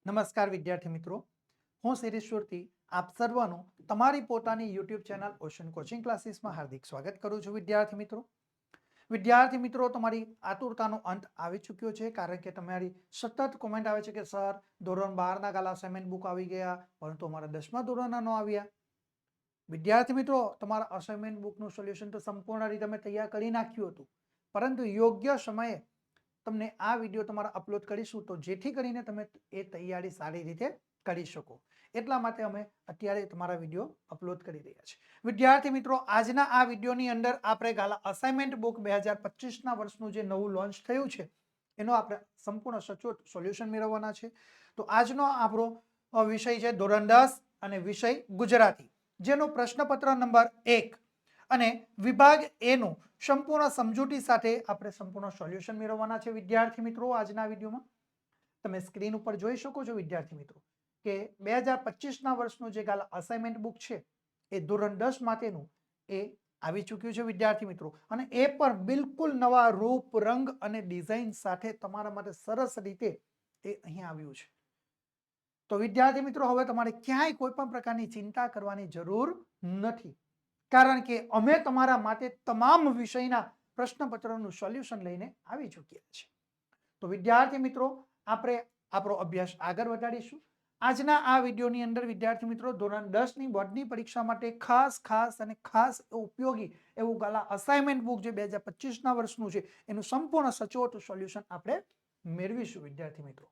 નમસ્કાર વિદ્યાર્થી મિત્રો, હું શિરીષ સુરતી આપ સર્વનું તમારી પોતાની YouTube ચેનલ ઓશન કોચિંગ ક્લાસીસમાં હાર્દિક સ્વાગત કરું છું. વિદ્યાર્થી મિત્રો, તમારી આતુરતાનો અંત આવી ચૂક્યો છે, કારણ કે તમારી સતત કોમેન્ટ આવે છે કે સર ધોરણ 12 ના ગાલા અસાઇનમેન્ટ બુક આવી ગયા, પરંતુ અમારા 10મા ધોરણના ન આવ્યા. વિદ્યાર્થી મિત્રો, તમારા અસાઇનમેન્ટ બુકનું સોલ્યુશન તો સંપૂર્ણ રીતે અમે તૈયાર કરી નાખ્યું હતું, પરંતુ યોગ્ય સમયે તમને આ વિડીયો તમારા અપલોડ કરીશું, તો જેથી કરીને તમે એ તૈયારી સારી રીતે કરી શકો. એટલા માટે અમે અત્યારે તમારા વિડીયો અપલોડ કરી રહ્યા છીએ. વિદ્યાર્થી મિત્રો, આજના આ વિડીયોની અંદર આપણે ગાલા અસાઇનમેન્ટ બુક 2025ના વર્ષનું જે નવું લોન્ચ થયું છે એનો આપણે સંપૂર્ણ સચોટ સોલ્યુશન મેળવવાના છે. તો આજનો આપણો વિષય છે ધોરણ 10 અને વિષય ગુજરાતી, જેનો પ્રશ્નપત્ર નંબર 1 અને વિભાગ એ નું સંપૂર્ણ સમજૂતી સાથે આપણે સંપૂર્ણ સોલ્યુશન મેળવવાના છે. વિદ્યાર્થી મિત્રો, આજના વિડીયોમાં તમે સ્ક્રીન ઉપર જોઈ શકો છો વિદ્યાર્થી મિત્રો કે 2025ના વર્ષનું જે ગાલા અસાઇનમેન્ટ બુક છે એ ધોરણ 10 માટેનું એ આવી ચૂક્યું છે વિદ્યાર્થી મિત્રો, અને એ પણ બિલકુલ નવા રૂપ, રંગ અને ડિઝાઇન સાથે તમારા માટે સરસ રીતે એ અહીંયા આવ્યું છે. તો વિદ્યાર્થી મિત્રો, હવે તમારે ક્યાંય કોઈ પણ પ્રકારની ચિંતા કરવાની જરૂર નથી, કારણ કે અમે તમારા માટે તમામ વિષયના પ્રશ્નપત્રનું સોલ્યુશન લઈને આવી ચૂક્યા છીએ. તો વિદ્યાર્થી મિત્રો, આપણે આપણો અભ્યાસ આગળ વધારીશું. આજના આ વિડીયોની અંદર વિદ્યાર્થી મિત્રો, ધોરણ 10ની બોર્ડની પરીક્ષા માટે ખાસ ઉપયોગી એવું ગાલા અસાઇનમેન્ટ બુક જે 2025ના વર્ષનું છે એનું સંપૂર્ણ સચોટ સોલ્યુશન આપણે મેળવીશું વિદ્યાર્થી મિત્રો.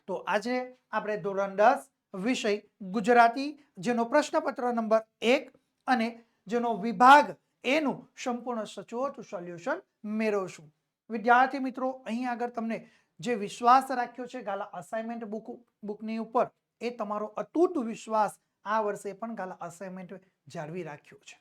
તો આજે આપણે ધોરણ 10 વિષય ગુજરાતી, જેનો પ્રશ્નપત્ર નંબર 1 અને જેનો વિભાગ એનું સંપૂર્ણ સચોટ સોલ્યુશન મેળવશું. વિદ્યાર્થી મિત્રો, અહીં આગળ તમને જે વિશ્વાસ રાખ્યો છે ગાલા અસાઇનમેન્ટ બુકની ઉપર, એ તમારો અતૂટ વિશ્વાસ આ વર્ષે પણ ગાલા અસાઇનમેન્ટ જાળવી રાખ્યો છે,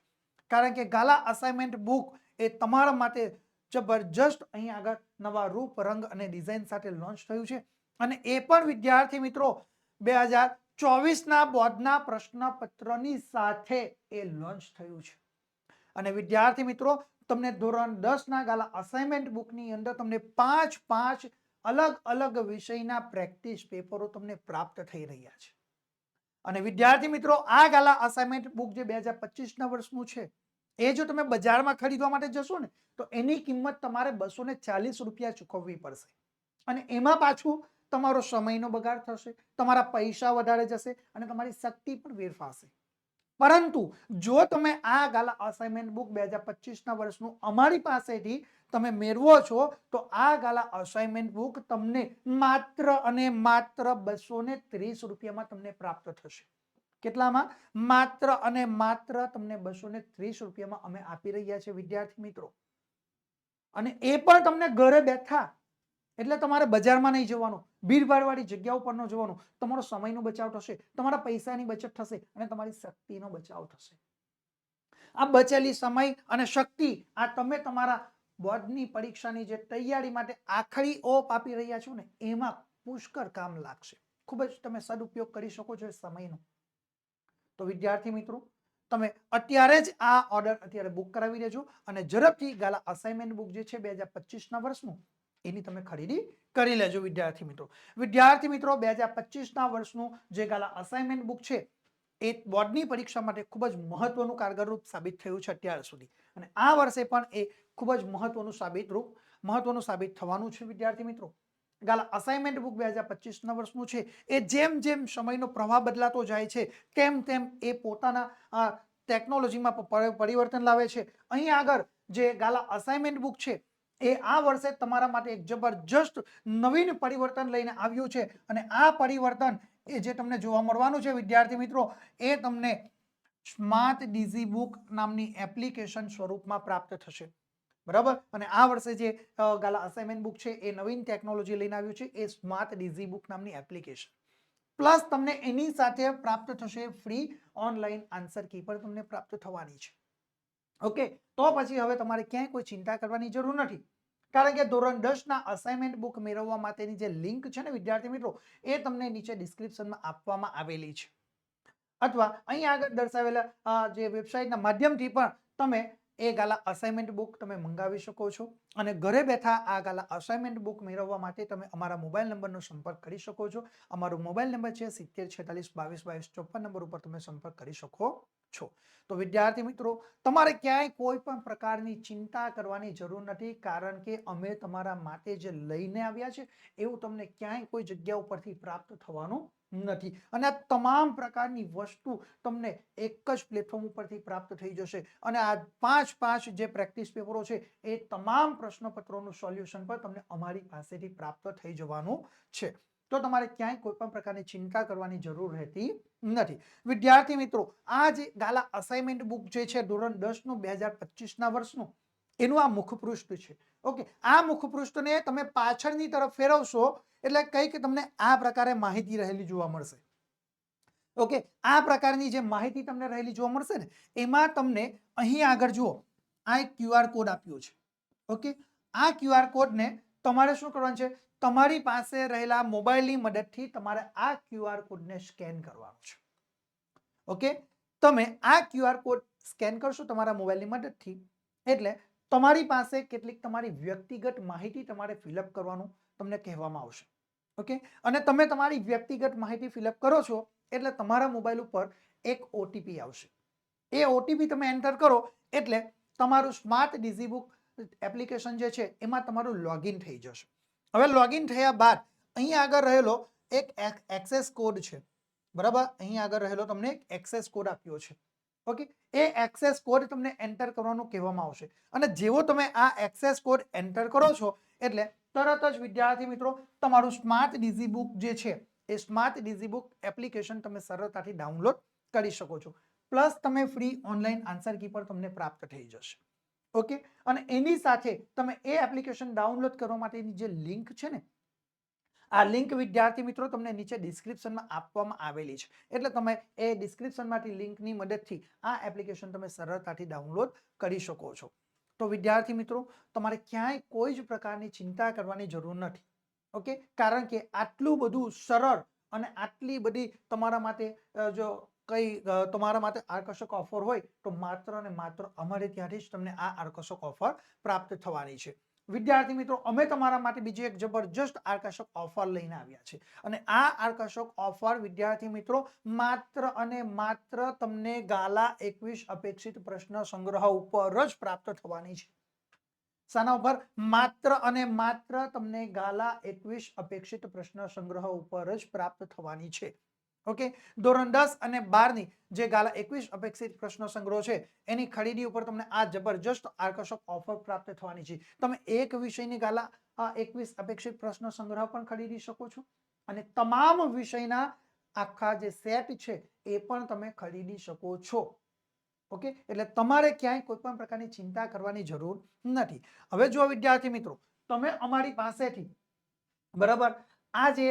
કારણ કે ગાલા અસાઇનમેન્ટ બુક એ તમારા માટે જબરજસ્ત અહીં આગળ નવા રૂપ, રંગ અને ડિઝાઇન સાથે લોન્ચ થયું છે, અને એ પણ વિદ્યાર્થી મિત્રો 2024ના બોર્ડના પ્રશ્નપત્રની સાથે એ લોન્ચ થયું છે. અને વિદ્યાર્થી મિત્રો, તમને ધોરણ 10ના ગાલા અસાઇનમેન્ટ બુકની અંદર તમને 5 અલગ વિષયના પ્રેક્ટિસ પેપરો તમને પ્રાપ્ત થઈ રહ્યા છે. અને વિદ્યાર્થી મિત્રો, આ ગાલા અસાઇનમેન્ટ બુક જે 2025ના વર્ષનું છે, એ જો તમે બજારમાં ખરીદવા માટે જશો ને તો એની કિંમત તમારે 240 રૂપિયા ચૂકવવી પડશે, અને એમાં પાછું તમારો સમયનો બગાડ થશે, તમારા પૈસા વધારે જશે અને તમારી શક્તિ પણ વેરફાશે. પરંતુ જો તમે આ ગાલા અસાઇનમેન્ટ બુક 2025ના વર્ષનું અમારી પાસેથી તમે મેળવો છો, તો આ ગાલા અસાઇનમેન્ટ બુક તમને માત્ર અને માત્ર 230 રૂપિયામાં તમને પ્રાપ્ત થશે. કેટલામાં? માત્ર અને માત્ર તમને 230 રૂપિયામાં અમે આપી રહ્યા છીએ વિદ્યાર્થી મિત્રો. અને એ પણ તમને ઘરે બેઠા, એટલે તમારે બજારમાં નહીં જવાનું, ભીડભાડવાળી જગ્યા ઉપર ન જવાનું, તમારો સમયનો બચાવ થશે, તમારા પૈસાની બચત થશે અને તમારી શક્તિનો બચાવ થશે. આ બચેલી સમય અને શક્તિ આ તમે તમારા બોર્ડની પરીક્ષાની જે તૈયારી માટે આખરી ઓપ આપી રહ્યા છો ને, એમાં પુષ્કળ કામ લાગશે. ખૂબ જ તમે સદુપયોગ કરી શકો છો સમયનો. તો વિદ્યાર્થી મિત્રો, તમે અત્યારે જ આ ઓર્ડર અત્યારે બુક કરાવી દેજો અને ઝડપથી ગાલા અસાઇનમેન્ટ બુક જે છે 2025ના વર્ષનું એની તમે ખરીદી કરી લેજો વિદ્યાર્થી મિત્રો. 2025ના વર્ષનું જે ગાલા અસાઇનમેન્ટ બુક છે એ બોર્ડની પરીક્ષા માટે ખૂબ જ મહત્વનું કારગરરૂપ સાબિત થયું છે અત્યાર સુધી, અને આ વર્ષે પણ એ ખૂબ જ મહત્વનું સાબિત થવાનું છે વિદ્યાર્થી મિત્રો. ગાલા અસાઇનમેન્ટ બુક 2025ના વર્ષનું છે એ જેમ સમયનો પ્રવાહ બદલાતો જાય છે તેમ એ પોતાના ટેકનોલોજીમાં પરિવર્તન લાવે છે. અહીં આગળ જે ગાલા અસાઇનમેન્ટ બુક છે એ આ વર્ષે તમારા માટે એક જબરજસ્ત નવીન પરિવર્તન લઈને આવ્યું છે, અને આ પરિવર્તન એ જે તમને જોવા મળવાનું છે વિદ્યાર્થી મિત્રો, એ તમને સ્માર્ટ ડીઝી બુક નામની એપ્લિકેશન સ્વરૂપમાં પ્રાપ્ત થશે. બરાબર? અને આ વર્ષે જે ગાલા અસાઇનમેન્ટ બુક છે એ નવીન ટેકનોલોજી લઈને આવ્યું છે, એ સ્માર્ટ ડીઝી બુક નામની એપ્લિકેશન. પ્લસ તમને એની સાથે પ્રાપ્ત થશે ફ્રી ઓનલાઈન આન્સર કી પણ તમને પ્રાપ્ત થવાની છે. ઓકે, તો પછી હવે તમારે ક્યાંય કોઈ ચિંતા કરવાની જરૂર નથી, કારણ કે ધોરણ 10ના અસાઇનમેન્ટ બુક મેળવવા માટેની જે લિંક છે ને વિદ્યાર્થી મિત્રો, એ તમને નીચે ડિસ્ક્રિપ્શનમાં આપવામાં આવેલી છે, અથવા અહીં આગળ દર્શાવેલા જે વેબસાઇટના માધ્યમથી પણ તમે એ ગાલા અસાઇનમેન્ટ બુક તમે મંગાવી શકો છો અને ઘરે બેઠા આ ગાલા અસાઇનમેન્ટ બુક મેળવવા માટે તમે અમારા મોબાઈલ નંબરનો સંપર્ક કરી શકો છો. અમારો મોબાઈલ નંબર છે 7046222254 નંબર ઉપર તમે સંપર્ક કરી શકો છો. તો વિદ્યાર્થી મિત્રો, તમારે ક્યાંય કોઈ પણ પ્રકારની ચિંતા કરવાની જરૂર નથી, કારણ કે અમે તમારા માટે જે લઈને આવ્યા છે એવું તમને ક્યાંય કોઈ જગ્યા ઉપરથી પ્રાપ્ત થવાનું નથી. અને આ તમામ પ્રકારની વસ્તુ તમને એક જ પ્લેટફોર્મ ઉપરથી પ્રાપ્ત થઈ જશે. અને આ 5 જે પ્રેક્ટિસ પેપરો છે એ તમામ પ્રશ્નપત્રોનું સોલ્યુશન પણ તમને અમારી પાસેથી પ્રાપ્ત થઈ જવાનું છે. તો તમારે ક્યાંય કોઈ પણ પ્રકારની ચિંતા કરવાની જરૂર રહેતી નથી. વિદ્યાર્થી મિત્રો, આ જે ગાલા અસાઇનમેન્ટ બુક જે છે ધોરણ 10 નું 2025 વર્ષનું, એનું આ મુખપૃષ્ઠ છે. ઓકે, આ મુખપૃષ્ઠને તમે પાછળની તરફ ફેરવશો એટલે કંઈક તમને આ પ્રકારે માહિતી રહેલી જોવા મળશે. ઓકે, આ પ્રકારની જે માહિતી તમને રહેલી જોવા મળશે ને, એમાં તમને અહીં આગળ જુઓ, આ એક QR કોડ આપ્યો છે. ઓકે, આ QR કોડને તમારે શું કરવાનું છે? તમારી પાસે રહેલા મોબાઈલની મદદથી તમારે આ QR કોડને સ્કેન કરવાનો છે. ઓકે, તમે આ QR કોડ સ્કેન કરશો તમારા મોબાઈલની મદદથી એટલે તમારી પાસે કેટલીક તમારી વ્યક્તિગત માહિતી તમારે ફિલઅપ કરવાનું તમને કહેવામાં આવશે. ઓકે, અને તમે તમારી વ્યક્તિગત માહિતી ફિલઅપ કરો છો એટલે તમારા મોબાઈલ ઉપર એક OTP આવશે. એ OTP તમે એન્ટર કરો એટલે તમારું સ્માર્ટ ડિઝીબુક એપ્લિકેશન જે છે એમાં તમારું લોગિન થઈ જશે. હવે લોગિન થયા બાદ અહીં આગળ રહેલો એક એક્સેસ કોડ છે, બરાબર? અહીં આગળ રહેલો તમને એક એક્સેસ કોડ આપ્યો છે. ઓકે, એ એક્સેસ કોડ તમને એન્ટર કરવાનું કહેવામાં આવશે. અને જેવો તમે આ એક્સેસ કોડ એન્ટર કરો છો એટલે તરત જ વિદ્યાર્થી મિત્રો તમારું સ્માર્ટ ડિઝીબુક જે છે એ સ્માર્ટ ડિઝીબુક એપ્લિકેશન તમે સરળતાથી ડાઉનલોડ કરી શકો છો. પ્લસ તમે ફ્રી ઓનલાઈન આન્સર કી પણ તમને પ્રાપ્ત થઈ જશે. ઓકે, અને એની સાથે તમે એ એપ્લિકેશન ડાઉનલોડ કરવા માટેની જે લિંક છે ને, આ લિંક વિદ્યાર્થી મિત્રો તમને નીચે ડિસ્ક્રિપ્શનમાં આપવામાં આવેલી છે. એટલે તમે એ ડિસ્ક્રિપ્શનમાંથી લિંકની મદદથી આ એપ્લિકેશન તમે સરળતાથી ડાઉનલોડ કરી શકો છો. તો વિદ્યાર્થી મિત્રો, તમારે ક્યાંય કોઈ જ પ્રકારની ચિંતા કરવાની જરૂર નથી. ઓકે, કારણ કે આટલું બધું સરળ અને આટલી બધી તમારા માટે જો કઈ તમારા માટે આકર્ષક ઓફર હોય તો માત્ર ને માત્ર અમારે ત્યાંથી જ તમને આ આકર્ષક ઓફર પ્રાપ્ત થવાની છે. વિદ્યાર્થી મિત્રો, અમે તમારા માટે બીજી એક જબરજસ્ત આકર્ષક ઓફર લઈને આવ્યા છે. અને આ આકર્ષક ઓફર વિદ્યાર્થી મિત્રો માત્ર અને માત્ર તમને ગાલા 21 અપેક્ષિત પ્રશ્ન સંગ્રહ ઉપર જ પ્રાપ્ત થવાની છે. શાના ઉપર? માત્ર અને માત્ર તમને ગાલા 21 અપેક્ષિત પ્રશ્ન સંગ્રહ ઉપર જ પ્રાપ્ત થવાની છે. ઓકે, ધોરણ 10 અને 12 ની જે ગાલા 21 અપેક્ષિત પ્રશ્ન સંગ્રહ છે એની ખરીદી ઉપર તમને આ જબરજસ્ત આકર્ષક ઓફર પ્રાપ્ત થવાની છે. તમે એક વિષયની ગાલા 21 અપેક્ષિત પ્રશ્ન સંગ્રહ પણ ખરીદી શકો છો અને તમામ વિષયના આખા જે સેટ છે એ પણ તમે ખરીદી શકો છો. ઓકે, એટલે તમારે ક્યાંય કોઈ પણ પ્રકારની ચિંતા કરવાની જરૂર નથી. હવે જો વિદ્યાર્થી મિત્રો, તમે અમારી પાસેથી બરાબર આ જે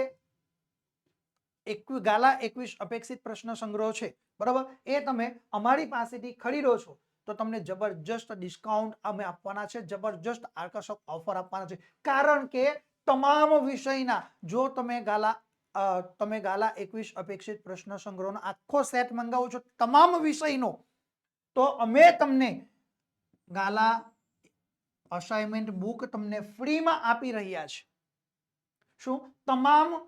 ગાલા 21 અપેક્ષિત પ્રશ્ન સંગ્રહ છે બરાબર, એ તમે અમારી પાસેથી ખરીદો છો તો તમને જબરજસ્ત ડિસ્કાઉન્ટ અમે આપવાના છે, જબરજસ્ત આકર્ષક ઓફર આપવાના છે. કારણ કે તમામ વિષયના જો તમે ગાલા 21 અપેક્ષિત પ્રશ્ન સંગ્રહનો આખો સેટ મંગાવો છો તમામ વિષયનો, તો અમે તમને ગાલા અસાઇનમેન્ટ બુક તમને ફ્રીમાં આપી રહ્યા છે. શું? તમામ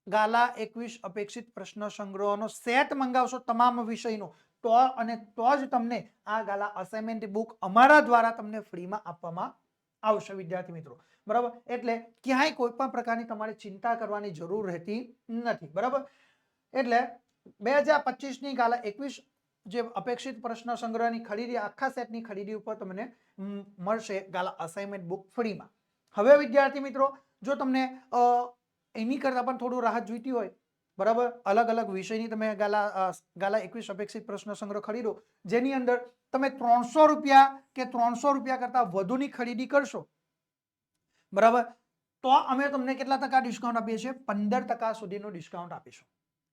ગાલા 21 અપેક્ષિત પ્રશ્ન સંગ્રહનો સેટ મંગાવશો તમામ વિષયનો તો જ તમને આ ગાલા અસાઇનમેન્ટ બુક અમારા દ્વારા તમને ફ્રીમાં આપવામાં આવશે વિદ્યાર્થી મિત્રો. બરાબર, એટલે ક્યાંય કોઈ પણ પ્રકારની તમારે ચિંતા કરવાની જરૂર રહેતી નથી. બરાબર, એટલે 2025 ની ગાલા 21 જે અપેક્ષિત પ્રશ્ન સંગ્રહની ખરીદી આખા સેટની ખરીદી ઉપર તમને મળશે ગાલા અસાઇનમેન્ટ બુક ફ્રીમાં. હવે વિદ્યાર્થી મિત્રો, જો તમને એની કરતા પણ થોડું રાહત જોઈતી હોય, બરાબર, અલગ અલગ વિષયની તમે ગાલા 21 અપેક્ષિત પ્રશ્ન સંગ્રહ ખરીદો જેની અંદર તમે 300 રૂપિયા કે 300 રૂપિયા કરતા વધુની ખરીદી કરશો, બરાબર, તો અમે તમને કેટલા ટકા ડિસ્કાઉન્ટ આપીએ છીએ? 15% સુધીનું ડિસ્કાઉન્ટ આપીશું.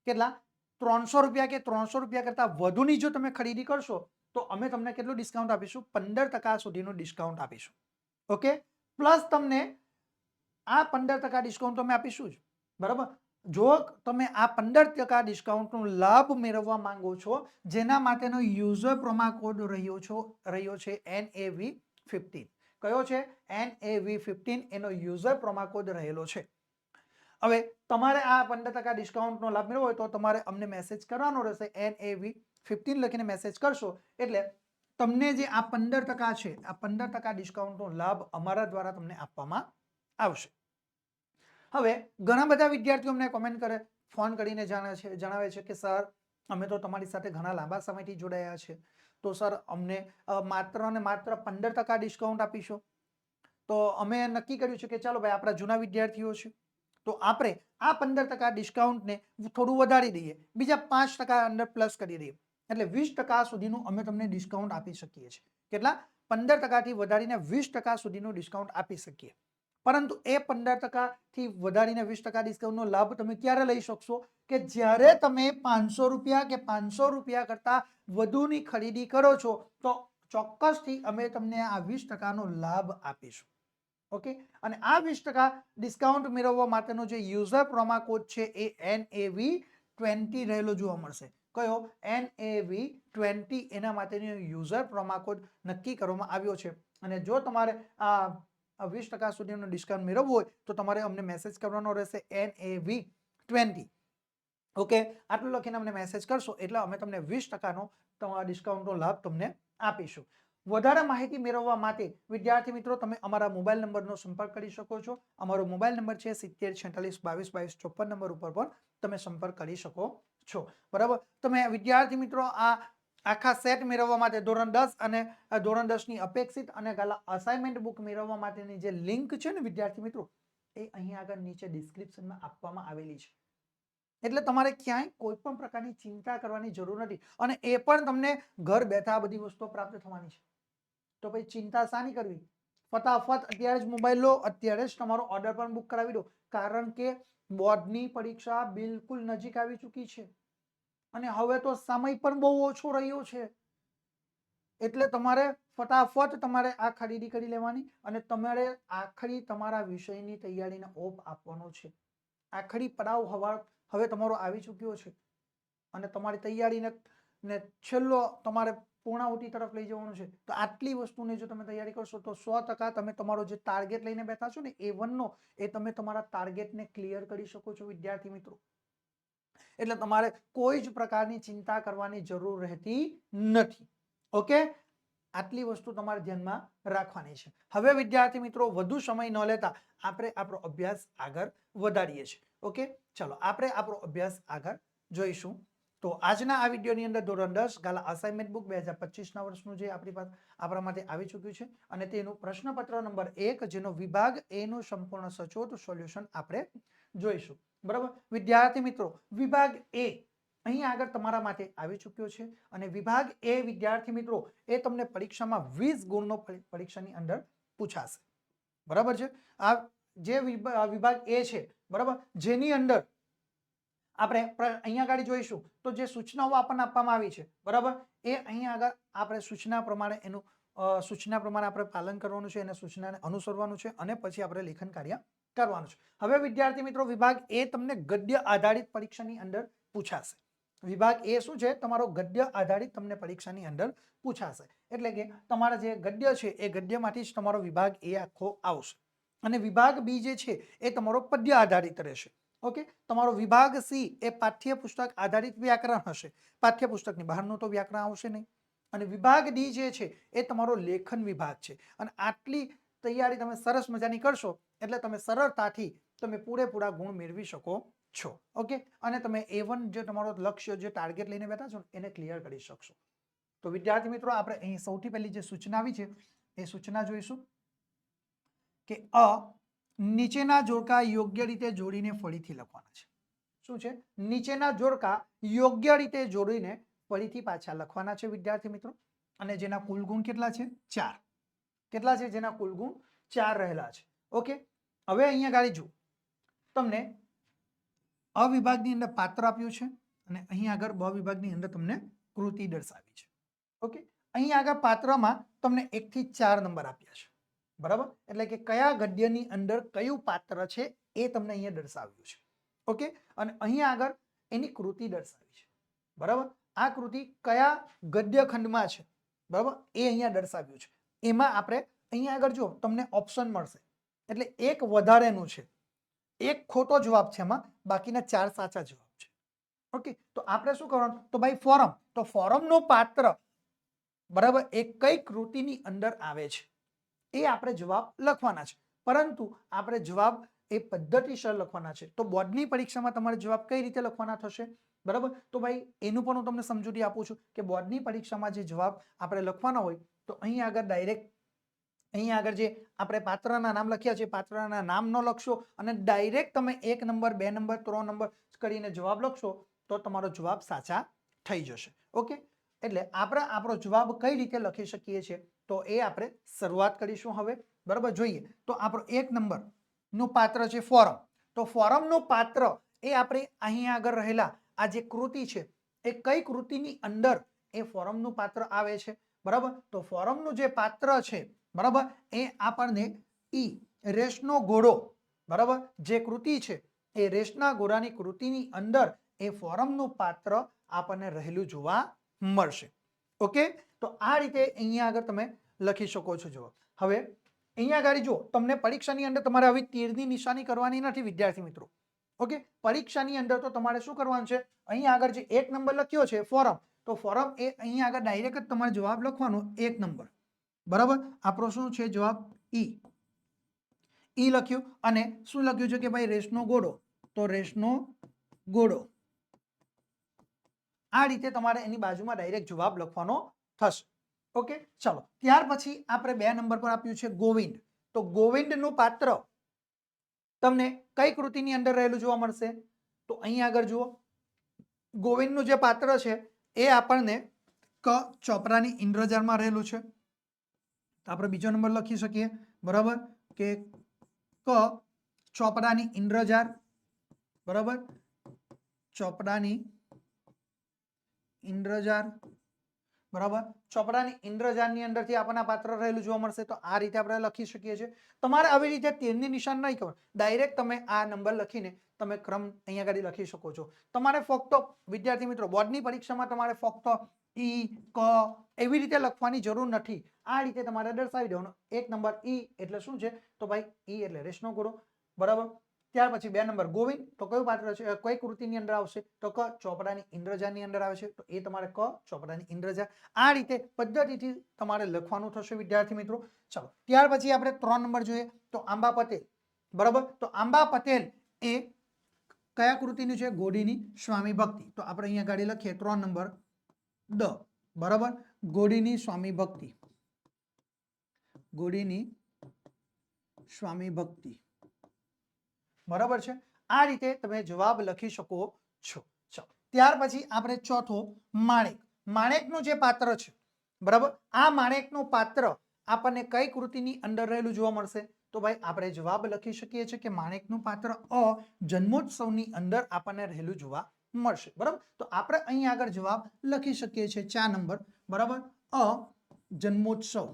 કેટલા? 300 રૂપિયા કે 300 રૂપિયા કરતા વધુની જો તમે ખરીદી કરશો તો અમે તમને કેટલું ડિસ્કાઉન્ટ આપીશું? 15% સુધીનું ડિસ્કાઉન્ટ આપીશું. ઓકે, પ્લસ તમને આ 15% ડિસ્કાઉન્ટ અમે આપીશું જ, બરાબર. જો તમે આ 15% ડિસ્કાઉન્ટનો લાભ મેળવવા માંગો છો, જેના માટેનો યુઝર પ્રોમો રહ્યો છે NAV15. કયો છે? NAV15 એનો યુઝર પ્રોમો કોડ રહેલો છે. હવે તમારે આ 15% ડિસ્કાઉન્ટનો લાભ મેળવવો હોય તો તમારે અમને મેસેજ કરવાનો રહેશે. NAV15 લખીને મેસેજ કરશો એટલે તમને જે આ 15% છે, આ 15% ડિસ્કાઉન્ટનો લાભ અમારા દ્વારા તમને આપવામાં આવશે. હવે ઘણા બધા વિદ્યાર્થીઓ અમને કોમેન્ટ કરે, ફોન કરીને જણાવે છે કે સર અમે તો તમારી સાથે ઘણા લાંબા સમયથી જોડાયા છે, તો સર અમને માત્ર ને માત્ર 15% ડિસ્કાઉન્ટ આપીશો. તો અમે નક્કી કર્યું છે કે ચાલો ભાઈ, આપણા જૂના વિદ્યાર્થીઓ છે તો આપણે આ 15% ડિસ્કાઉન્ટને થોડું વધારી દઈએ, બીજા 5% અંદર પ્લસ કરી દઈએ, એટલે 20% સુધીનું અમે તમને ડિસ્કાઉન્ટ આપી શકીએ છીએ. કેટલા? 15%થી વધારીને 20% સુધીનું ડિસ્કાઉન્ટ આપી શકીએ. પરંતુ એ 15%થી વધારીને 20% ડિસ્કાઉન્ટનો લાભ તમે ક્યારે લઈ શકશો? કે જ્યારે તમે 500 રૂપિયા કે 500 રૂપિયા કરતા વધુની ખરીદી કરો છો તો ચોક્કસથી અમે તમને આ 20%નો લાભ આપીશું. ઓકે, અને આ 20% ડિસ્કાઉન્ટ મેળવવા માટેનો જે યુઝર પ્રોમો કોડ છે એ NAV20 રહેલો જોવા મળશે. કયો? NAV20 એના માટેનો યુઝર પ્રોમો કોડ નક્કી કરવામાં આવ્યો છે. અને જો તમારે આ 20% સુધીનું ડિસ્કાઉન્ટ મેળવવું હોય તો તમારે અમને મેસેજ કરવાનો રહેશે NAV20. ઓકે, આટલું લખીને અમને મેસેજ કરશો એટલે અમે તમને 20%નો ડિસ્કાઉન્ટનો લાભ તમને આપીશું. વધારે માહિતી મેળવવા માટે વિદ્યાર્થી મિત્રો તમે અમારા મોબાઈલ નંબરનો સંપર્ક કરી શકો છો. અમારો મોબાઈલ નંબર છે 7046222254 નંબર ઉપર પણ તમે સંપર્ક કરી શકો છો. બરાબર, તમે વિદ્યાર્થી મિત્રો આ આખા સેટ મેળવવા માટે ધોરણ 10 અને ધોરણ 10 ની અપેક્ષિત અને અસાઇનમેન્ટ બુક મેળવવા માટેની જે લિંક છે ને વિદ્યાર્થી મિત્રો, એ અહીં આગળ નીચે ડિસ્ક્રિપ્શનમાં આપવામાં આવેલી છે. એટલે તમારે ક્યાંય કોઈ પણ પ્રકારની ચિંતા કરવાની જરૂર નથી, અને એ પણ તમને ઘર બેઠા બધી વસ્તુઓ પ્રાપ્ત થવાની છે. તો પછી ચિંતા શાની કરવી? ફટાફટ અત્યારે જ મોબાઈલ લો, અત્યારે જ તમારો ઓર્ડર પણ બુક કરાવી દો, કારણ કે બોર્ડની પરીક્ષા બિલકુલ નજીક આવી ચૂકી છે અને હવે તો સમય પણ બહુ ઓછો રહ્યો છે. એટલે તમારે ફટાફટ તમારે આ ખરીદી કરી લેવાની અને તમારે આખરી તમારા વિષયની તૈયારીને ઓપ આપવાનો છે. આખરી પડાવ હવે તમારો આવી ચૂક્યો છે અને તમારી તૈયારીને છેલ્લો તમારે પૂર્ણાહુતિ તરફ લઈ જવાનું છે. તો આટલી વસ્તુની જો તમે તૈયારી કરશો તો 100% તમે તમારો જે ટાર્ગેટ લઈને બેઠા છો ને A1 નો, એ તમે તમારા ટાર્ગેટને ક્લિયર કરી શકો છો વિદ્યાર્થી મિત્રો. એટલે તમારે કોઈ જ પ્રકારની ચિંતા કરવાની જરૂર રહેતી નથી. ઓકે, આટલી વસ્તુ તમારે ધ્યાનમાં રાખવાની છે. હવે વિદ્યાર્થી મિત્રો વધુ સમય ન લેતા આપણે આપણો અભ્યાસ આગળ વધારીએ છીએ. ઓકે, ચલો આપણે આપણો અભ્યાસ આગળ જોઈશું. તો આજના આ વિડીયોની અંદર ધોરણ 10 ગાલા અસાઇનમેન્ટ બુક 2025ના વર્ષનું જે આપણા માટે આવી ચૂક્યું છે અને તેનું પ્રશ્નપત્ર નંબર 1 જેનો વિભાગ A નું સંપૂર્ણ સચોટ સોલ્યુશન આપણે જોઈશું. બરાબર વિદ્યાર્થી મિત્રો, વિભાગ A અહીં આગળ તમારા માટે આવી ચૂક્યો છે અને વિભાગ A વિદ્યાર્થી મિત્રો એ તમને પરીક્ષામાં 20 ગુણનો પરીક્ષાની અંદર પૂછાશે. બરાબર છે. આ જે વિભાગ A છે, બરાબર, જેની અંદર આપણે અહીંયા આગળ જોઈશું તો જે સૂચનાઓ આપણને આપવામાં આવી છે, બરાબર, એ અહીંયા આગળ આપણે સૂચના પ્રમાણે આપણે પાલન કરવાનું છે અને સૂચનાને અનુસરવાનું છે અને પછી આપણે લેખન કાર્ય કરવાનું છે. હવે વિદ્યાર્થી મિત્રો વિભાગ A તમને ગદ્ય આધારિત પરીક્ષાની અંદર પૂછાશે. વિભાગ A શું છે? તમારો ગદ્ય આધારિત તમને પરીક્ષાની અંદર પૂછાશે. એટલે કે તમારા જે ગદ્ય છે એ ગદ્યમાંથી જ તમારો વિભાગ A આખો આવશે અને વિભાગ B જે છે એ તમારો પદ્ય આધારિત રહેશે. ઓકે, તમારો વિભાગ C એ પાઠ્યપુસ્તક આધારિત વ્યાકરણ હશે. પાઠ્યપુસ્તકની બહારનું તો વ્યાકરણ આવશે નહીં. અને વિભાગ D જે છે એ તમારો લેખન વિભાગ છે. અને આટલી તૈયારી તમે સરસ મજાની કરશો એટલે તમે સરળતાથી તમે પૂરેપૂરા ગુણ મેળવી શકો છો. ઓકે, અને તમે A1 જે તમારો લક્ષ્ય જે ટાર્ગેટ લઈને બેઠા છો એને ક્લિયર કરી શકશો. તો વિદ્યાર્થી મિત્રો આપણે અહીં સૌથી પહેલી જે સૂચના આવી છે એ સૂચના જોઈશું કે નીચેના જોડકા યોગ્ય રીતે જોડીને ફરીથી લખવાના છે. શું છે? નીચેના જોડકા યોગ્ય રીતે જોડીને ફરીથી પાછા લખવાના છે વિદ્યાર્થી મિત્રો. અને જેના કુલ ગુણ કેટલા છે? 4. કેટલા છે? જેના કુલ ગુણ 4 રહેલા છે. ઓકે, હવે અહીંયા ગાડી જુઓ, તમને અ વિભાગની અંદર પાત્ર આપ્યું છે અને અહીં આગળ બ વિભાગની અંદર તમને કૃતિ દર્શાવી છે. ઓકે, અહીં આગળ પાત્રમાં તમને 1 થી 4 નંબર આપ્યા છે. બરાબર, એટલે કે કયા ગદ્યની અંદર કયું પાત્ર છે એ તમને અહીંયા દર્શાવ્યું છે. ઓકે, અને અહીંયા આગળ એની કૃતિ દર્શાવી છે, બરાબર. આ કૃતિ કયા ગદ્ય ખંડમાં છે, બરાબર, એ અહીંયા દર્શાવ્યું છે. એમાં આપણે અહીંયા આગળ જો તમને ઓપ્શન મળશે, એટલે એક વધારેનું છે, એક ખોટો જવાબ છે, એમાં બાકીના 4 સાચા જવાબ છે. ઓકે, તો આપણે શું કરવાનું, તો ભાઈ ફોરમ, તો ફોરમનું પાત્ર, બરાબર, એ કઈ કૃતિની અંદર આવે છે એ આપણે જવાબ લખવાના છે. પરંતુ આપણે જવાબ એ પદ્ધતિસર લખવાના છે. તો બોર્ડની પરીક્ષામાં તમારે જવાબ કઈ રીતે લખવાના થશે, બરાબર. તો ભાઈ એનું પણ હું તમને સમજૂતી આપું છું કે બોર્ડની પરીક્ષામાં જે જવાબ આપણે લખવાના હોય, તો અહીં આગળ ડાયરેક્ટ અહીંયા આગળ જે આપણે પાત્રના નામ લખ્યા છે, પાત્રના નામ ન લખશો અને ડાયરેક્ટ તમે 1 નંબર 2 નંબર 3 નંબર કરીને જવાબ લખશો તો તમારો જવાબ સાચા થઈ જશે. ઓકે, એટલે આપણે આપણો જવાબ કઈ રીતે લખી શકીએ છીએ, તો એ આપણે શરૂઆત કરીશું હવે, બરાબર. જોઈએ તો આપણો 1 નંબર નું પાત્ર છે ફોરમ. તો ફોરમનું પાત્ર એ આપણે અહીંયા આગળ રહેલા આ જે કૃતિ છે એ કઈ કૃતિની અંદર એ ફોરમનું પાત્ર આવે છે, બરાબર. તો ફોરમનું જે પાત્ર છે, બરાબર, એ આપણને ઈ રેસનો ઘોડો, બરાબર, જે કૃતિ છે એ રેસના ઘોડાની કૃતિની અંદર એ ફોરમનું પાત્ર આપણને રહેલું જોવા મળશે. ઓકે, તો આ રીતે અહીંયા આગળ તમે લખી શકો છો જવાબ. હવે અહીંયા આગળ જો તમને પરીક્ષાની અંદર તમારે આવી તીરની નિશાની કરવાની નથી વિદ્યાર્થી મિત્રો. ઓકે, પરીક્ષાની અંદર તો તમારે શું કરવાનું છે, અહીંયા આગળ જે 1 નંબર લખ્યો છે ફોરમ, તો ફોરમ એ અહીંયા આગળ ડાયરેક્ટ જ તમારે જવાબ લખવાનો 1 નંબર, બરાબર. આપણો શું છે જવાબ, ઈ લખ્યું. અને શું લખ્યું છે કે ભાઈ રેસનો ઘોડો, તો રેસનો ઘોડો. આ રીતે તમારે એની બાજુમાં ડાયરેક્ટ જવાબ લખવાનો થશે. ઓકે, ચલો ત્યાર પછી આપણે 2 નંબર પર આપ્યું છે ગોવિંદ. તો ગોવિંદનું પાત્ર તમને કઈ કૃતિની અંદર રહેલું જોવા મળશે, તો અહીંયા આગળ જુઓ, ગોવિંદનું જે પાત્ર છે એ આપણને ક ચોપડાની ઇન્દ્રજાળમાં રહેલું છે. તો આપણે બીજો નંબર લખી શકીએ, બરાબર, કે ક ચોપડાની ઇન્દ્રજાળ, બરાબર, ચોપડાની ઇન્દ્રજાળ, બરાબર. ચોપડાની ઇન્દ્રજાળની અંદરથી આપણને પાત્ર રહેલું જોવા મળશે. તો આ રીતે આપણે લખી શકીએ છીએ. તમારે આવી રીતે તીરની નિશાન નહીં ખબર, ડાયરેક્ટ તમે આ નંબર લખીને તમે ક્રમ અહીંયા આગળ લખી શકો છો. તમારે ફક્ત વિદ્યાર્થી મિત્રો બોર્ડની પરીક્ષામાં તમારે ફક્ત ઈ ક એવી રીતે લખવાની જરૂર નથી. આ રીતે તમારે દર્શાવી દેવાનો. 1 નંબર ઈ એટલે શું છે, તો ભાઈ ઈ એટલે રેસનો ઘોડો, બરાબર. ત્યાર પછી 2 નંબર ગોવિંદ, તો કયું પાત્ર છે, કઈ કૃતિની અંદર આવશે, તો ક ચોપડાની ઇન્દ્રજાળની અંદર આવે છે, તો એ તમારે ક ચોપડાની ઇન્દ્રજાળ. આ રીતે પદ્ધતિથી તમારે લખવાનું થશે વિદ્યાર્થી મિત્રો. ચલો ત્યાર પછી આપણે 3 નંબર જોઈએ તો આંબા પટેલ, બરાબર. તો આંબા પટેલ એ કયા કૃતિનું છે, ઘોડીની સ્વામી ભક્તિ. તો આપણે અહીંયા ગાડી લખીએ 3 નંબર ડ, બરાબર, ઘોડીની સ્વામી ભક્તિ, ઘોડીની સ્વામી ભક્તિ, બરાબર છે. આ રીતે તમે જવાબ લખી શકો છો. ચાલો ત્યાર પછી આપણે ચોથો માણેક. માણેકનું જે પાત્ર છે, બરાબર, આ માણેકનું પાત્ર આપણને કઈ કૃતિની અંદર રહેલું જોવા મળશે, તો ભાઈ આપણે જવાબ લખી શકીએ છીએ કે માણેકનું પાત્ર અ જન્મોત્સવની અંદર આપણને રહેલું જોવા મળશે, બરાબર. તો આપણે અહીં આગળ જવાબ લખી શકીએ છીએ 4 નંબર, બરાબર, અ જન્મોત્સવ,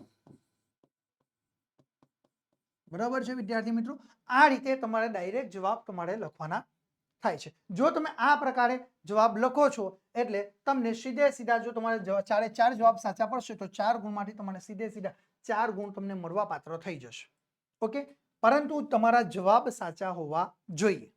બરાબર છે વિદ્યાર્થી મિત્રો. આ રીતે તમારે ડાયરેક્ટ જવાબ તમારે લખવાના થાય છે. જો તમે આ પ્રકારે જવાબ લખો છો એટલે તમને સીધે સીધા, જો તમારે 4 જવાબ સાચા પડશે તો 4 ગુણમાંથી તમારે સીધે સીધા 4 ગુણ તમને મળવા પાત્ર થઈ જશે. ઓકે, પરંતુ તમારા જવાબ સાચા હોવા જોઈએ,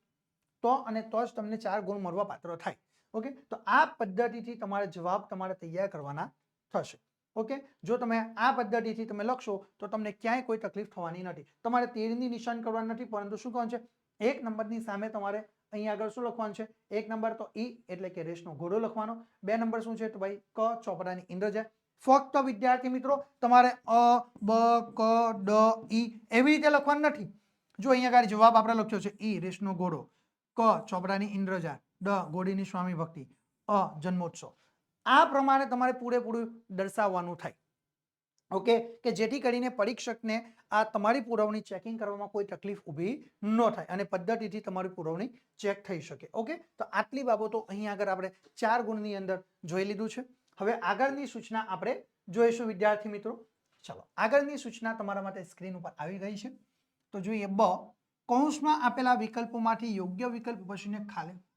તો જ તમને 4 ગુણ મળવા પાત્ર થાય. ઓકે, તો આ પદ્ધતિથી તમારે જવાબ તમારે તૈયાર કરવાના થશે. ઓકે, જો તમે આ પદ્ધતિથી તમે લખશો તો તમને ક્યાંય કોઈ તકલીફ થવાની નથી. તમારે તીરની નિશાન કરવાનું નથી, પરંતુ શું કરવાનું છે, 1 નંબરની સામે તમારે અહીંયા આગળ શું લખવાનું છે, 1 નંબર તો ઈ એટલે કે રેસનો ઘોડો લખવાનો. 2 નંબર શું છે, તો ભાઈ ક ચોપડાની ઇન્દ્રજાળ. ફક્ત વિદ્યાર્થી મિત્રો તમારે અ બ ક ડ ઈ એવી રીતે લખવાનું નથી. જો અહીંયા આગળ જવાબ આપણે લખ્યો છે ઈ રેસનો ઘોડો, ક ચોપડાની ઇન્દ્રજાળ, ડ ઘોડીની સ્વામી ભક્તિ, અ જન્મોત્સવ. આ પ્રમાણે તમારે પૂરેપૂરું દર્શાવવાનું થાય. ઓકે, કે જેથી કરીને પરીક્ષકને આ તમારી પુરવણી ચેકિંગ કરવામાં કોઈ તકલીફ ઊભી ન થાય અને પદ્ધતિથી તમારી પુરવણી ચેક થઈ શકે. ઓકે, તો આટલી બાબતો અહીં આગળ આપણે 4 ગુણની અંદર જોઈ લીધું છે. હવે આગળની સૂચના આપણે જોઈશું વિદ્યાર્થી મિત્રો. ચલો આગળની સૂચના તમારા માટે સ્ક્રીન ઉપર આવી ગઈ છે. તો જોઈએ બ, કૌંસમાં આપેલા વિકલ્પોમાંથી યોગ્ય વિકલ્પ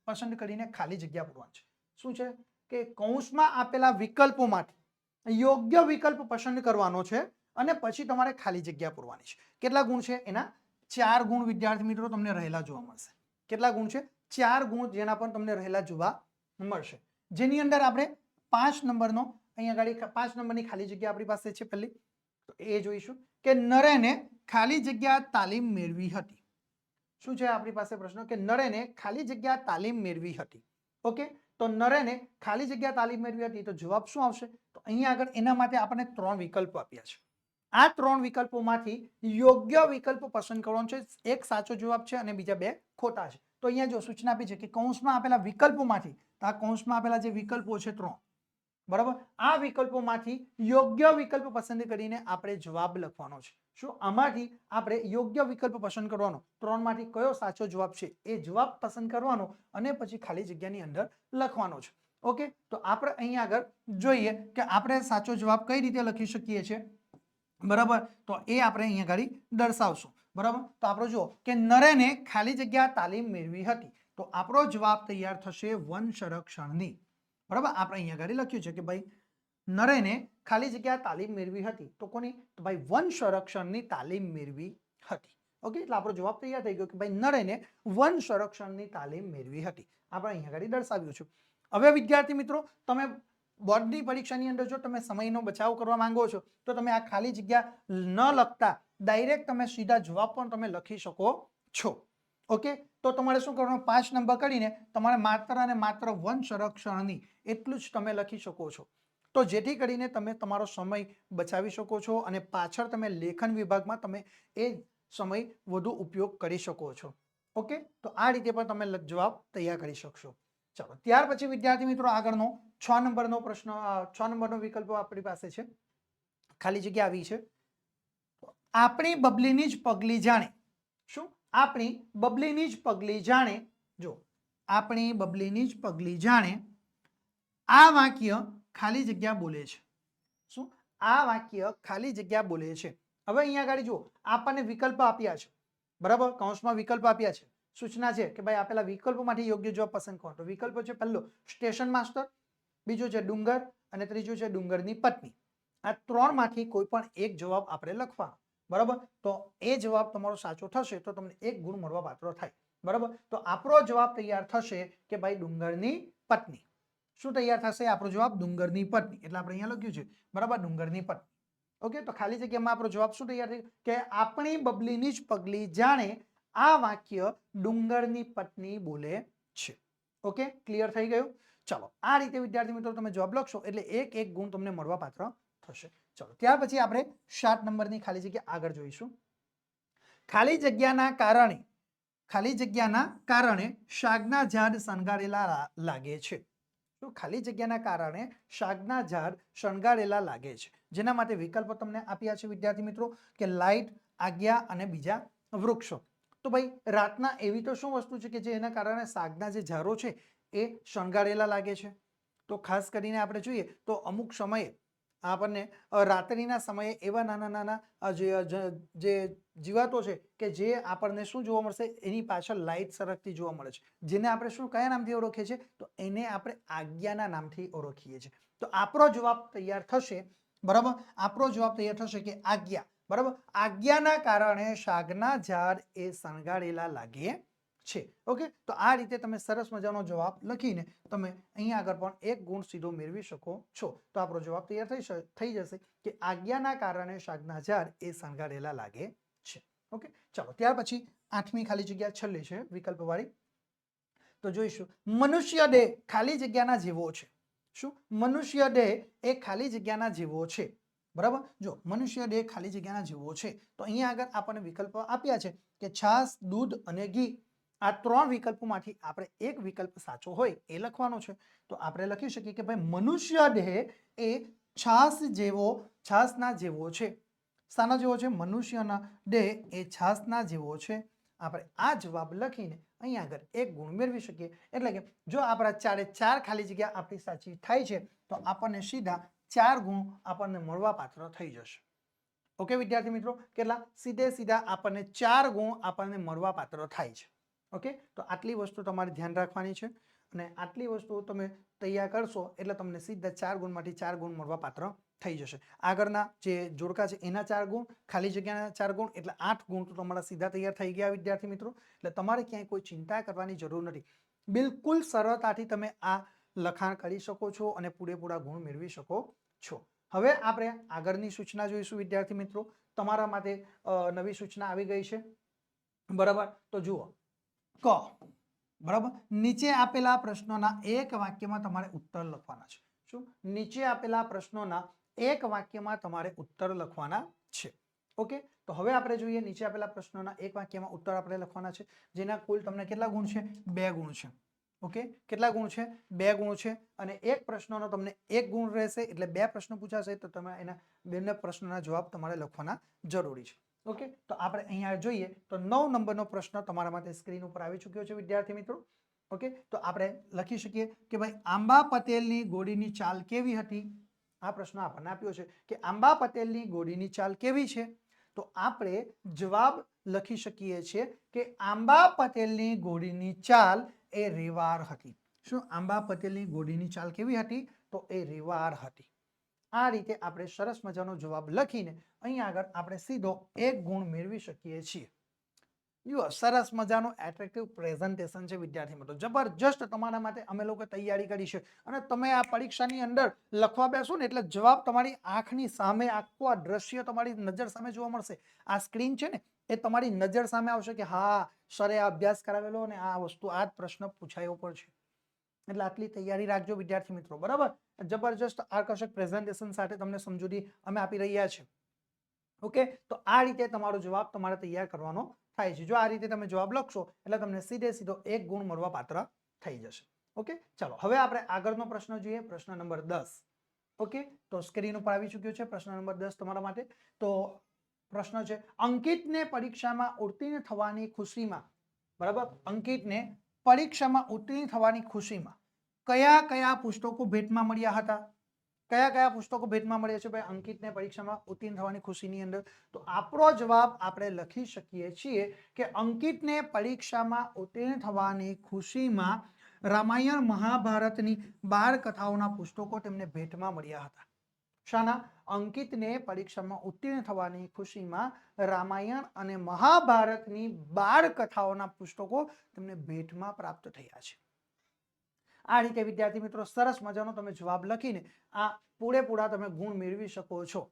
પસંદ કરીને ખાલી જગ્યા પૂરવાની છે. શું છે કે કૌંસમાં આપેલા વિકલ્પોમાંથી યોગ્ય વિકલ્પ પસંદ કરવાનો છે અને પછી તમારે ખાલી જગ્યા પૂરવાની છે. કેટલા ગુણ છે? એના 4 ગુણ વિદ્યાર્થી મિત્રો તમને રહેલા જોવા મળશે. કેટલા ગુણ છે? 4 ગુણ જેના પર તમને રહેલા જોવા મળશે. જેની અંદર આપણે 5 નંબરનો અહીંયા આગળ 5 નંબરની ખાલી જગ્યા આપણી પાસે છે. પહેલી તો એ જોઈશું કે નરેને ખાલી જગ્યા તાલીમ મેળવી હતી. શું છે આપણી પાસે પ્રશ્ન કે નરેને ખાલી જગ્યા તાલીમ મેળવી હતી. ઓકે, તો નરેને ખાલી જગ્યા તાલીમ મેળવી હતી તો જવાબ શું આવશે? તો અહીંયા આગળ એના માટે આપણને 3 વિકલ્પો આપ્યા છે. આ 3 વિકલ્પોમાંથી યોગ્ય વિકલ્પ પસંદ કરવાનો છે. એક સાચો જવાબ છે અને બીજા 2 ખોટા છે. તો અહીંયા જો સૂચના આપી છે કે કૌંસમાં આપેલા વિકલ્પોમાંથી, તો આ કૌંસમાં આપેલા જે વિકલ્પો છે 3, બરાબર, આ વિકલ્પોમાંથી યોગ્ય વિકલ્પ પસંદ કરીને આપણે જવાબ લખવાનો છે. શું આમાંથી આપણે યોગ્ય વિકલ્પ પસંદ કરવાનો, 3 માંથી કયો સાચો જવાબ છે એ જવાબ પસંદ કરવાનો અને પછી ખાલી જગ્યાની અંદર લખવાનો છે. ઓકે, તો આપણે અહીંયા આગળ જોઈએ કે આપણે સાચો જવાબ કઈ રીતે લખી શકીએ છીએ. બરાબર, તો એ આપણે અહીંયા આગળ દર્શાવશું. બરાબર, તો આપણે જુઓ કે નરેને ખાલી જગ્યા તાલીમ મેળવી હતી, તો આપણો જવાબ તૈયાર થશે વન સંરક્ષણની. બરાબર, આપણે અહીંયા આગળ લખ્યું છે કે ભાઈ નરેને ખાલી જગ્યા તાલીમ મેળવી હતી, તો કોની? તો ભાઈ વન સંરક્ષણની તાલીમ મેળવી હતી. ઓકે, એટલે આપણો જવાબ તૈયાર થઈ ગયો કે ભાઈ નરેને વન સંરક્ષણની તાલીમ મેળવી હતી. આપણે અહીંયા આગળ દર્શાવ્યું છે. હવે વિદ્યાર્થી મિત્રો, તમે બોર્ડની પરીક્ષાની અંદર જો તમે સમયનો બચાવ કરવા માંગો છો તો તમે આ ખાલી જગ્યા ન લખતા ડાયરેક્ટ તમે સીધા જવાબ પણ તમે લખી શકો છો. ઓકે, તો તમારે શું કરવાનું? 5 નંબર કરીને તમારે માત્ર અને માત્ર વન સંરક્ષણની એટલું જ તમે લખી શકો છો. તો જેથી કરીને તમે તમારો સમય બચાવી શકો છો અને પાછળ તમે લેખન વિભાગમાં તમે એ સમય વધુ ઉપયોગ કરી શકો છો. ઓકે, તો આ રીતે પણ તમે જવાબ તૈયાર કરી શકશો. ચાલો, ત્યાર પછી વિદ્યાર્થી મિત્રો આગળનો 6 નંબરનો પ્રશ્ન, 6 નંબરનો વિકલ્પ આપણી પાસે છે. ખાલી જગ્યા આવી છે. આપણી બબલીની જ પગલી જાણે. શું? આપણી બબલીની જ પગલી જાણે. જો, આપણી બબલીની જ પગલી જાણે આ વાક્ય ખાલી જગ્યા બોલે છે. શું? આ વાક્ય ખાલી જગ્યા બોલે છે. હવે અહીંયા આગળ જુઓ, આપણને વિકલ્પ આપ્યા છે. બરાબર, કૌંસમાં વિકલ્પ આપ્યા છે. સૂચના છે કે ભાઈ આપેલા વિકલ્પોમાંથી યોગ્ય જવાબ પસંદ કરો. તો વિકલ્પો છે, પહેલો સ્ટેશન માસ્ટર, બીજો છે ડુંગર અને ત્રીજો છે ડુંગરની પત્ની. આ 3 માંથી કોઈ પણ એક જવાબ આપણે લખવાનો. બરાબર, તો એ જવાબ તમારો સાચો થશે તો તમને 1 ગુણ મળવા પાત્ર થાય. બરાબર, તો આપણો જવાબ તૈયાર થશે કે ભાઈ ડુંગરની પત્ની. શું તૈયાર થશે? આપણો જવાબ ડુંગરની પત્ની. એટલે આપણે અહીંયા લખ્યું છે. બરાબર, ડુંગરની પત્ની. ઓકે, તો ખાલી જગ્યામાં આપણો જવાબ શું તૈયાર થયો કે આપણી બબલીની જ પગલી જાણે આ વાક્ય ડુંગરની પત્ની બોલે છે. ઓકે, ક્લિયર થઈ ગયું? ચાલો, આ રીતે વિદ્યાર્થી મિત્રો તમે જવાબ લખશો એટલે 1 ગુણ તમને મળવા પાત્ર થશે. ચાલો, ત્યાર પછી આપણે 7 નંબરની ખાલી જગ્યા આગળ જોઈશું. ખાલી જગ્યાના કારણે શાકના ઝાડ શણગારેલા લાગે છે. તો ખાલી જગ્યાના કારણે શાકના ઝાડ શણગારેલા લાગે છે. જેના માટે વિકલ્પો તમને આપ્યા છે વિદ્યાર્થી મિત્રો કે લાઇટ, આજ્ઞા અને બીજા વૃક્ષો. તો ભાઈ રાતના એવી તો શું વસ્તુ છે કે જે એના કારણે શાકના જે ઝાડો છે એ શણગારેલા લાગે છે? તો ખાસ કરીને આપણે જોઈએ તો અમુક સમયે આપણને રાત્રિના સમયે એવા નાના નાના જે જીવાતો છે કે જે આપણને શું જોવા મળશે? એની પાછળ લાઇટ સરકતી જોવા મળે છે, જેને આપણે શું કયા નામથી ઓળખીએ છીએ? તો એને આપણે આજ્ઞાના નામથી ઓળખીએ છીએ. તો આપણો જવાબ તૈયાર થશે. બરાબર, આપણો જવાબ તૈયાર થશે કે આજ્ઞા. બરાબર, આજ્ઞાના કારણે શાકના ઝાડ એ શણગારેલા લાગે છે. ઓકે, તો આ રીતે તમે સરસ મજાનો જવાબ લખીને તમે અહીંયા આગળ પણ 1 ગુણ સીધો મેળવી શકો છો. તો આપણો જવાબ તૈયાર થઈ જશે કે આજ્ઞાના કારણે શાકના ઝાડ એ શણગારેલા લાગે છે. ઓકે, ચાલો, ત્યાર પછી 8મી ખાલી જગ્યા છેલ્લી છે વિકલ્પવાળી. તો જોઈશું મનુષ્ય દેહ ખાલી જગ્યાના જેવો છે. શું? મનુષ્ય દેહ એ ખાલી જગ્યાના જેવો છે. બરાબર, જો મનુષ્ય દેહ ખાલી જગ્યાના જેવો છે તો અહીંયા આગળ આપણને વિકલ્પો આપ્યા છે કે છાસ, દૂધ અને ઘી. આ 3 વિકલ્પોમાંથી આપણે એક વિકલ્પ સાચો હોય એ લખવાનો છે. તો આપણે લખી શકીએ કે ભાઈ મનુષ્ય દેહ એ છાસના જેવો છે. શાના જેવો છે? મનુષ્યના દેહ એ છાસના જેવો છે. આપણે આ જવાબ લખીને અહીંયા આગળ 1 ગુણ મેળવી શકીએ. એટલે કે જો આપણા 4 ખાલી જગ્યા આપણી સાચી થાય છે તો આપણને સીધા 4 ગુણ આપણને મળવા પાત્ર થઈ જશે. ઓકે વિદ્યાર્થી મિત્રો, કેટલા સીધે સીધા આપણને 4 ગુણ આપણને મળવા પાત્ર થાય છે. ઓકે, તો આટલી વસ્તુ તમારે ધ્યાન રાખવાની છે અને આટલી વસ્તુ તમે તૈયાર કરશો એટલે તમને સીધા 4 ગુણમાંથી 4 ગુણ મળવા પાત્ર થઈ જશે. આગળના જે જોડકા છે એના 4 ગુણ, ખાલી જગ્યાના 4 ગુણ, એટલે 8 ગુણ તો તમારા સીધા તૈયાર થઈ ગયા વિદ્યાર્થી મિત્રો. એટલે તમારે ક્યાંય કોઈ ચિંતા કરવાની જરૂર નથી. બિલકુલ સરળતાથી તમે આ લખાણ કરી શકો છો અને પૂરેપૂરા ગુણ મેળવી શકો છો. હવે આપણે આગળની સૂચના જોઈશું વિદ્યાર્થી મિત્રો. તમારા માટે નવી સૂચના આવી ગઈ છે, બરાબર. તો જુઓ, ક, બરાબર. નીચે આપેલા પ્રશ્નોના એક વાક્યમાં તમારે ઉત્તર લખવાના છે. શું? નીચે આપેલા પ્રશ્નોના એક વાક્યમાં તમારે ઉત્તર લખવાના છે. ઓકે, તો હવે આપણે જોઈએ નીચે આપેલા પ્રશ્નોના એક વાક્યમાં ઉત્તર આપણે લખવાના છે, જેના કુલ તમને કેટલા ગુણ છે? 2 ગુણ છે. ઓકે, કેટલા ગુણ છે? 2 ગુણ છે. અને એક પ્રશ્નનો તમને 1 ગુણ રહેશે, એટલે 2 પ્રશ્નો પૂછાશે તો તમે એના બંને પ્રશ્નોના જવાબ તમારે લખવાના જરૂરી છે. ઓકે, તો આપણે અહીંયા જોઈએ તો 9 નંબરનો પ્રશ્ન તમારા માટે સ્ક્રીન ઉપર આવી ચૂક્યો છે વિદ્યાર્થી મિત્રો. ઓકે, તો આપણે લખી શકીએ કે ભાઈ આંબા પટેલની ઘોડીની ચાલ કેવી હતી? આ પ્રશ્ન આપણને આપ્યો છે કે આંબા પટેલની ઘોડીની ચાલ કેવી છે? તો આપણે જવાબ લખી શકીએ છીએ કે આંબા પટેલની ઘોડીની ચાલ એ રેવાર હતી. શું? આંબા પટેલની ઘોડીની ચાલ કેવી હતી? તો એ રેવાર હતી. આ રીતે આપણે સરસ મજાનો જવાબ લખીને અહીંયા આગળ આપણે સીધો 1 ગુણ મેળવી શકીએ છીએ. જુઓ, સરસ મજાનું એટ્રેક્ટિવ પ્રેઝન્ટેશન છે વિદ્યાર્થી મિત્રો. જબરજસ્ત તમારા માટે અમે લોકો તૈયારી કરી છે અને તમે આ પરીક્ષાની અંદર લખવા બેસો ને એટલે જવાબ તમારી આંખની સામે, આખું આ દ્રશ્ય તમારી નજર સામે જોવા મળશે. આ સ્ક્રીન છે ને એ તમારી નજર સામે આવશે કે હા સરે આ અભ્યાસ કરાવેલો અને આ વસ્તુ, આ જ પ્રશ્ન પૂછાયો પર છે. એટલે આટલી તૈયારી રાખજો વિદ્યાર્થી મિત્રો, બરાબર. જબરજસ્ત આકર્ષક પ્રેઝન્ટેશન સાથે તમને સમજૂતી અમે આપી રહ્યા છીએ. ઓકે, તો આ રીતે તમારો જવાબ તમારે તૈયાર કરવાનો થાય છે. જો આ રીતે તમે જવાબ લખશો એટલે તમને સીધે સીધો 1 ગુણ મળવા પાત્ર થઈ જશે. ઓકે, ચાલો હવે આપણે આગળનો પ્રશ્ન જોઈએ, પ્રશ્ન નંબર 10. ઓકે, તો સ્ક્રીન ઉપર આવી ચૂક્યો છે પ્રશ્ન નંબર 10 તમારા માટે. તો પ્રશ્ન છે, અંકિતને પરીક્ષામાં ઉત્તીર્ણ થવાની ખુશીમાં, બરાબર, અંકિતને પરીક્ષામાં ઉત્તીર્ણ થવાની ખુશીમાં કયા કયા પુસ્તકો ભેટમાં મળ્યા હતા? કયા કયા પુસ્તકો ભેટમાં મળ્યા છે ભાઈ અંકિતને પરીક્ષામાં ઉત્તીર્ણ થવાની ખુશીની અંદર? તો આપણો જવાબ આપણે લખી શકીએ છીએ કે અંકિતને પરીક્ષામાં ઉત્તીર્ણ થવાની ખુશીમાં રામાયણ મહાભારતની 12 કથાઓના પુસ્તકો તેમને ભેટમાં મળ્યા હતા. શાના? અંકિતને પરીક્ષામાં ઉત્તીર્ણ થવાની ખુશીમાં રામાયણ અને મહાભારતની 12 કથાઓના પુસ્તકો તેમને ભેટમાં પ્રાપ્ત થયા છે. આ રીતે વિદ્યાર્થી મિત્રો સરસ મજાનો તમે જવાબ લખીને આ પૂરેપૂરા તમે ગુણ મેળવી શકો છો.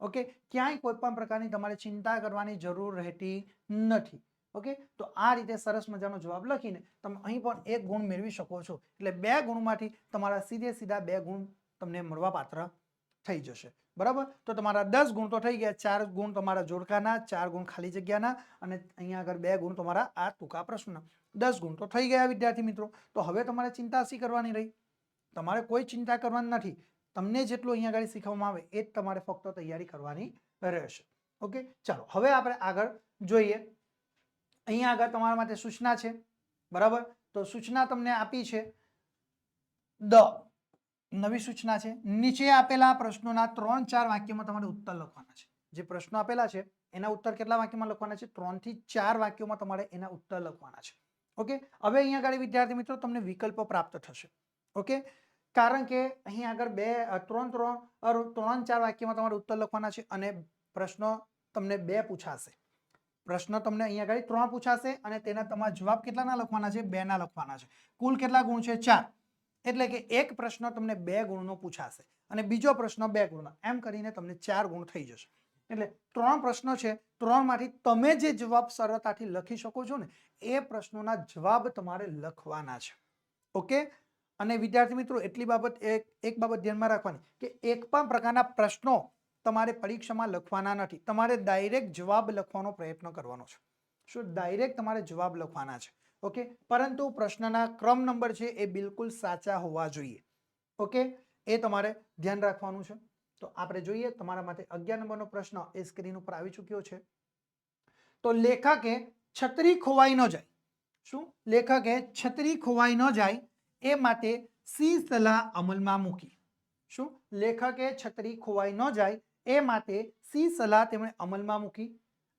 ઓકે, ક્યાંય કોઈ પણ પ્રકારની તમારે ચિંતા કરવાની જરૂર રહેતી નથી. ઓકે, તો આ રીતે સરસ મજાનો જવાબ લખીને તમે અહીં પણ 1 ગુણ મેળવી શકો છો. એટલે 2 ગુણમાંથી તમારા સીધે સીધા 2 ગુણ તમને મળવા પાત્ર થઈ જશે. બરાબર, તો તમારા 10 ગુણ તો થઈ ગયા. 4 ગુણ તમારા જોડકાના, 4 ગુણ ખાલી જગ્યાના અને અહીંયા આગળ 2 ગુણ તમારા આ ટૂંકા પ્રશ્નના. 10 ગુણ તો થઈ ગયા વિદ્યાર્થી મિત્રો. તો હવે તમારે ચિંતા શી કરવાની રહી? તમારે કોઈ ચિંતા કરવાની નથી. તમને જેટલું અહીંયા આગળ શીખવવામાં આવે એ જ તમારે ફક્ત તૈયારી કરવાની રહેશે. ઓકે, ચાલો હવે આપણે આગળ જોઈએ. અહીંયા આગળ તમારા માટે સૂચના છે, બરાબર. તો સૂચના તમને આપી છે નવી સૂચના છે. નીચે આપેલા પ્રશ્નોના 3-4 વાક્યમાં તમારે ઉત્તર લખવાના છે. જે પ્રશ્નો આપેલા છે એના ઉત્તર કેટલા વાક્યમાં લખવાના છે? 3 થી 4 વાક્યોમાં તમારે એના ઉત્તર લખવાના છે. ઓકે, હવે અહીંયા આગળ વિદ્યાર્થી મિત્રો તમને વિકલ્પો પ્રાપ્ત થશે. ઓકે, કારણ કે અહીંયા આગળ 3-4 વાક્યમાં તમારે ઉત્તર લખવાના છે અને પ્રશ્નો તમને 2 પૂછાશે. પ્રશ્ન તમને અહીંયા આગળ 3 પૂછાશે અને તેના તમારા જવાબ કેટલાના લખવાના છે? 2 ના લખવાના છે. કુલ કેટલા ગુણ છે? 4. એટલે કે એક પ્રશ્ન તમને 2 ગુણનો પૂછાશે અને બીજો પ્રશ્ન 2 ગુણનો, એમ કરીને તમને 4 ગુણ થઈ જશે. એટલે 3 પ્રશ્નો છે, 3 માંથી તમે જે જવાબ સરળતાથી લખી શકો છો ને એ પ્રશ્નોના જવાબ તમારે લખવાના છે. ઓકે, અને વિદ્યાર્થી મિત્રો એટલી બાબત એક બાબત ધ્યાનમાં રાખવાની કે એક પણ પ્રકારના પ્રશ્નો તમારે પરીક્ષામાં લખવાના નથી. તમારે ડાયરેક્ટ જવાબ લખવાનો પ્રયત્ન કરવાનો છે. શું? ડાયરેક્ટ તમારે જવાબ લખવાના છે. ઓકે, પરંતુ પ્રશ્નના ક્રમ નંબર છે એ બિલકુલ સાચા હોવા જોઈએ. ઓકે, એ તમારે ધ્યાન રાખવાનું છે. તો આપણે જોઈએ તમારા માટે 11 નંબરનો પ્રશ્ન એ સ્ક્રીન ઉપર આવી ચૂક્યો છે. તો લેખકે છત્રી ખોવાઈ ન જાય. શું? લેખકે છત્રી ખોવાઈ ન જાય એ માટે સી સલાહ અમલમાં મૂકી. શું? લેખકે છત્રી ખોવાઈ ન જાય એ માટે સી સલાહ તેમણે અમલમાં મૂકી?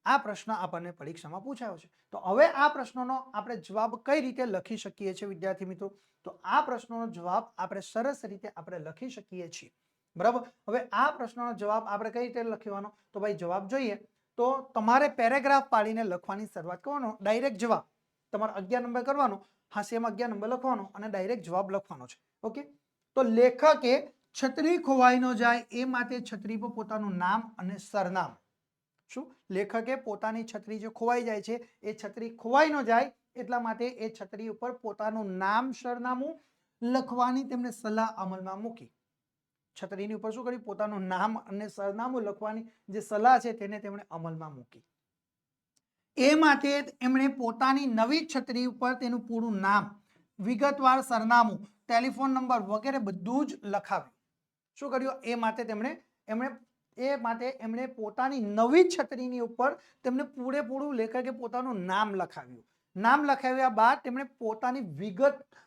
આ પ્રશ્ન આપણને પરીક્ષામાં પૂછાયો છે. તો હવે આ પ્રશ્નનો આપણે જવાબ કઈ રીતે લખી શકીએ છીએ વિદ્યાર્થી મિત્રો? તો આ પ્રશ્નનો જવાબ આપણે સરસ રીતે આપણે લખી શકીએ છીએ. બરાબર. હવે આ પ્રશ્નનો જવાબ આપણે કઈ રીતે લખવાનો? તો ભાઈ જવાબ જોઈએ તો તમારે પેરેગ્રાફ પાડીને લખવાની શરૂઆત કરવાનો. ડાયરેક્ટ જવાબ તમારે 11 નંબર કરવાનો, હાંસિયામાં 11 નંબર લખવાનો અને ડાયરેક્ટ જવાબ લખવાનો છે. ઓકે. તો લેખકે છત્રી ખોવાઈ ન જાય એ માટે છત્રી પર પોતાનું નામ અને સરનામું. શું? લેખકે પોતાની છત્રી જે ખોવાઈ જાય છે એ છત્રી ખોવાઈ ન જાય એટલા માટે એ છત્રી ઉપર પોતાનું નામ સરનામું લખવાની તેમણે સલાહ અમલમાં મૂકી. છત્રીની ઉપર શું કર્યું? પોતાનું નામ અને સરનામું લખવાની જે સલાહ છે તેને તેમણે અમલમાં મૂકી. એ માટે એમણે પોતાની નવી છત્રી ઉપર તેનું પૂરું નામ, વિગતવાર સરનામું, ટેલિફોન નંબર વગેરે બધું જ લખાવ્યું. શું કર્યું? એમણે પોતાની નવી છત્રીની ઉપર તેમણે પૂરેપૂરું લેખકે પોતાનું નામ લખાવ્યું. નામ લખાવ્યા બાદ તેમણે પોતાની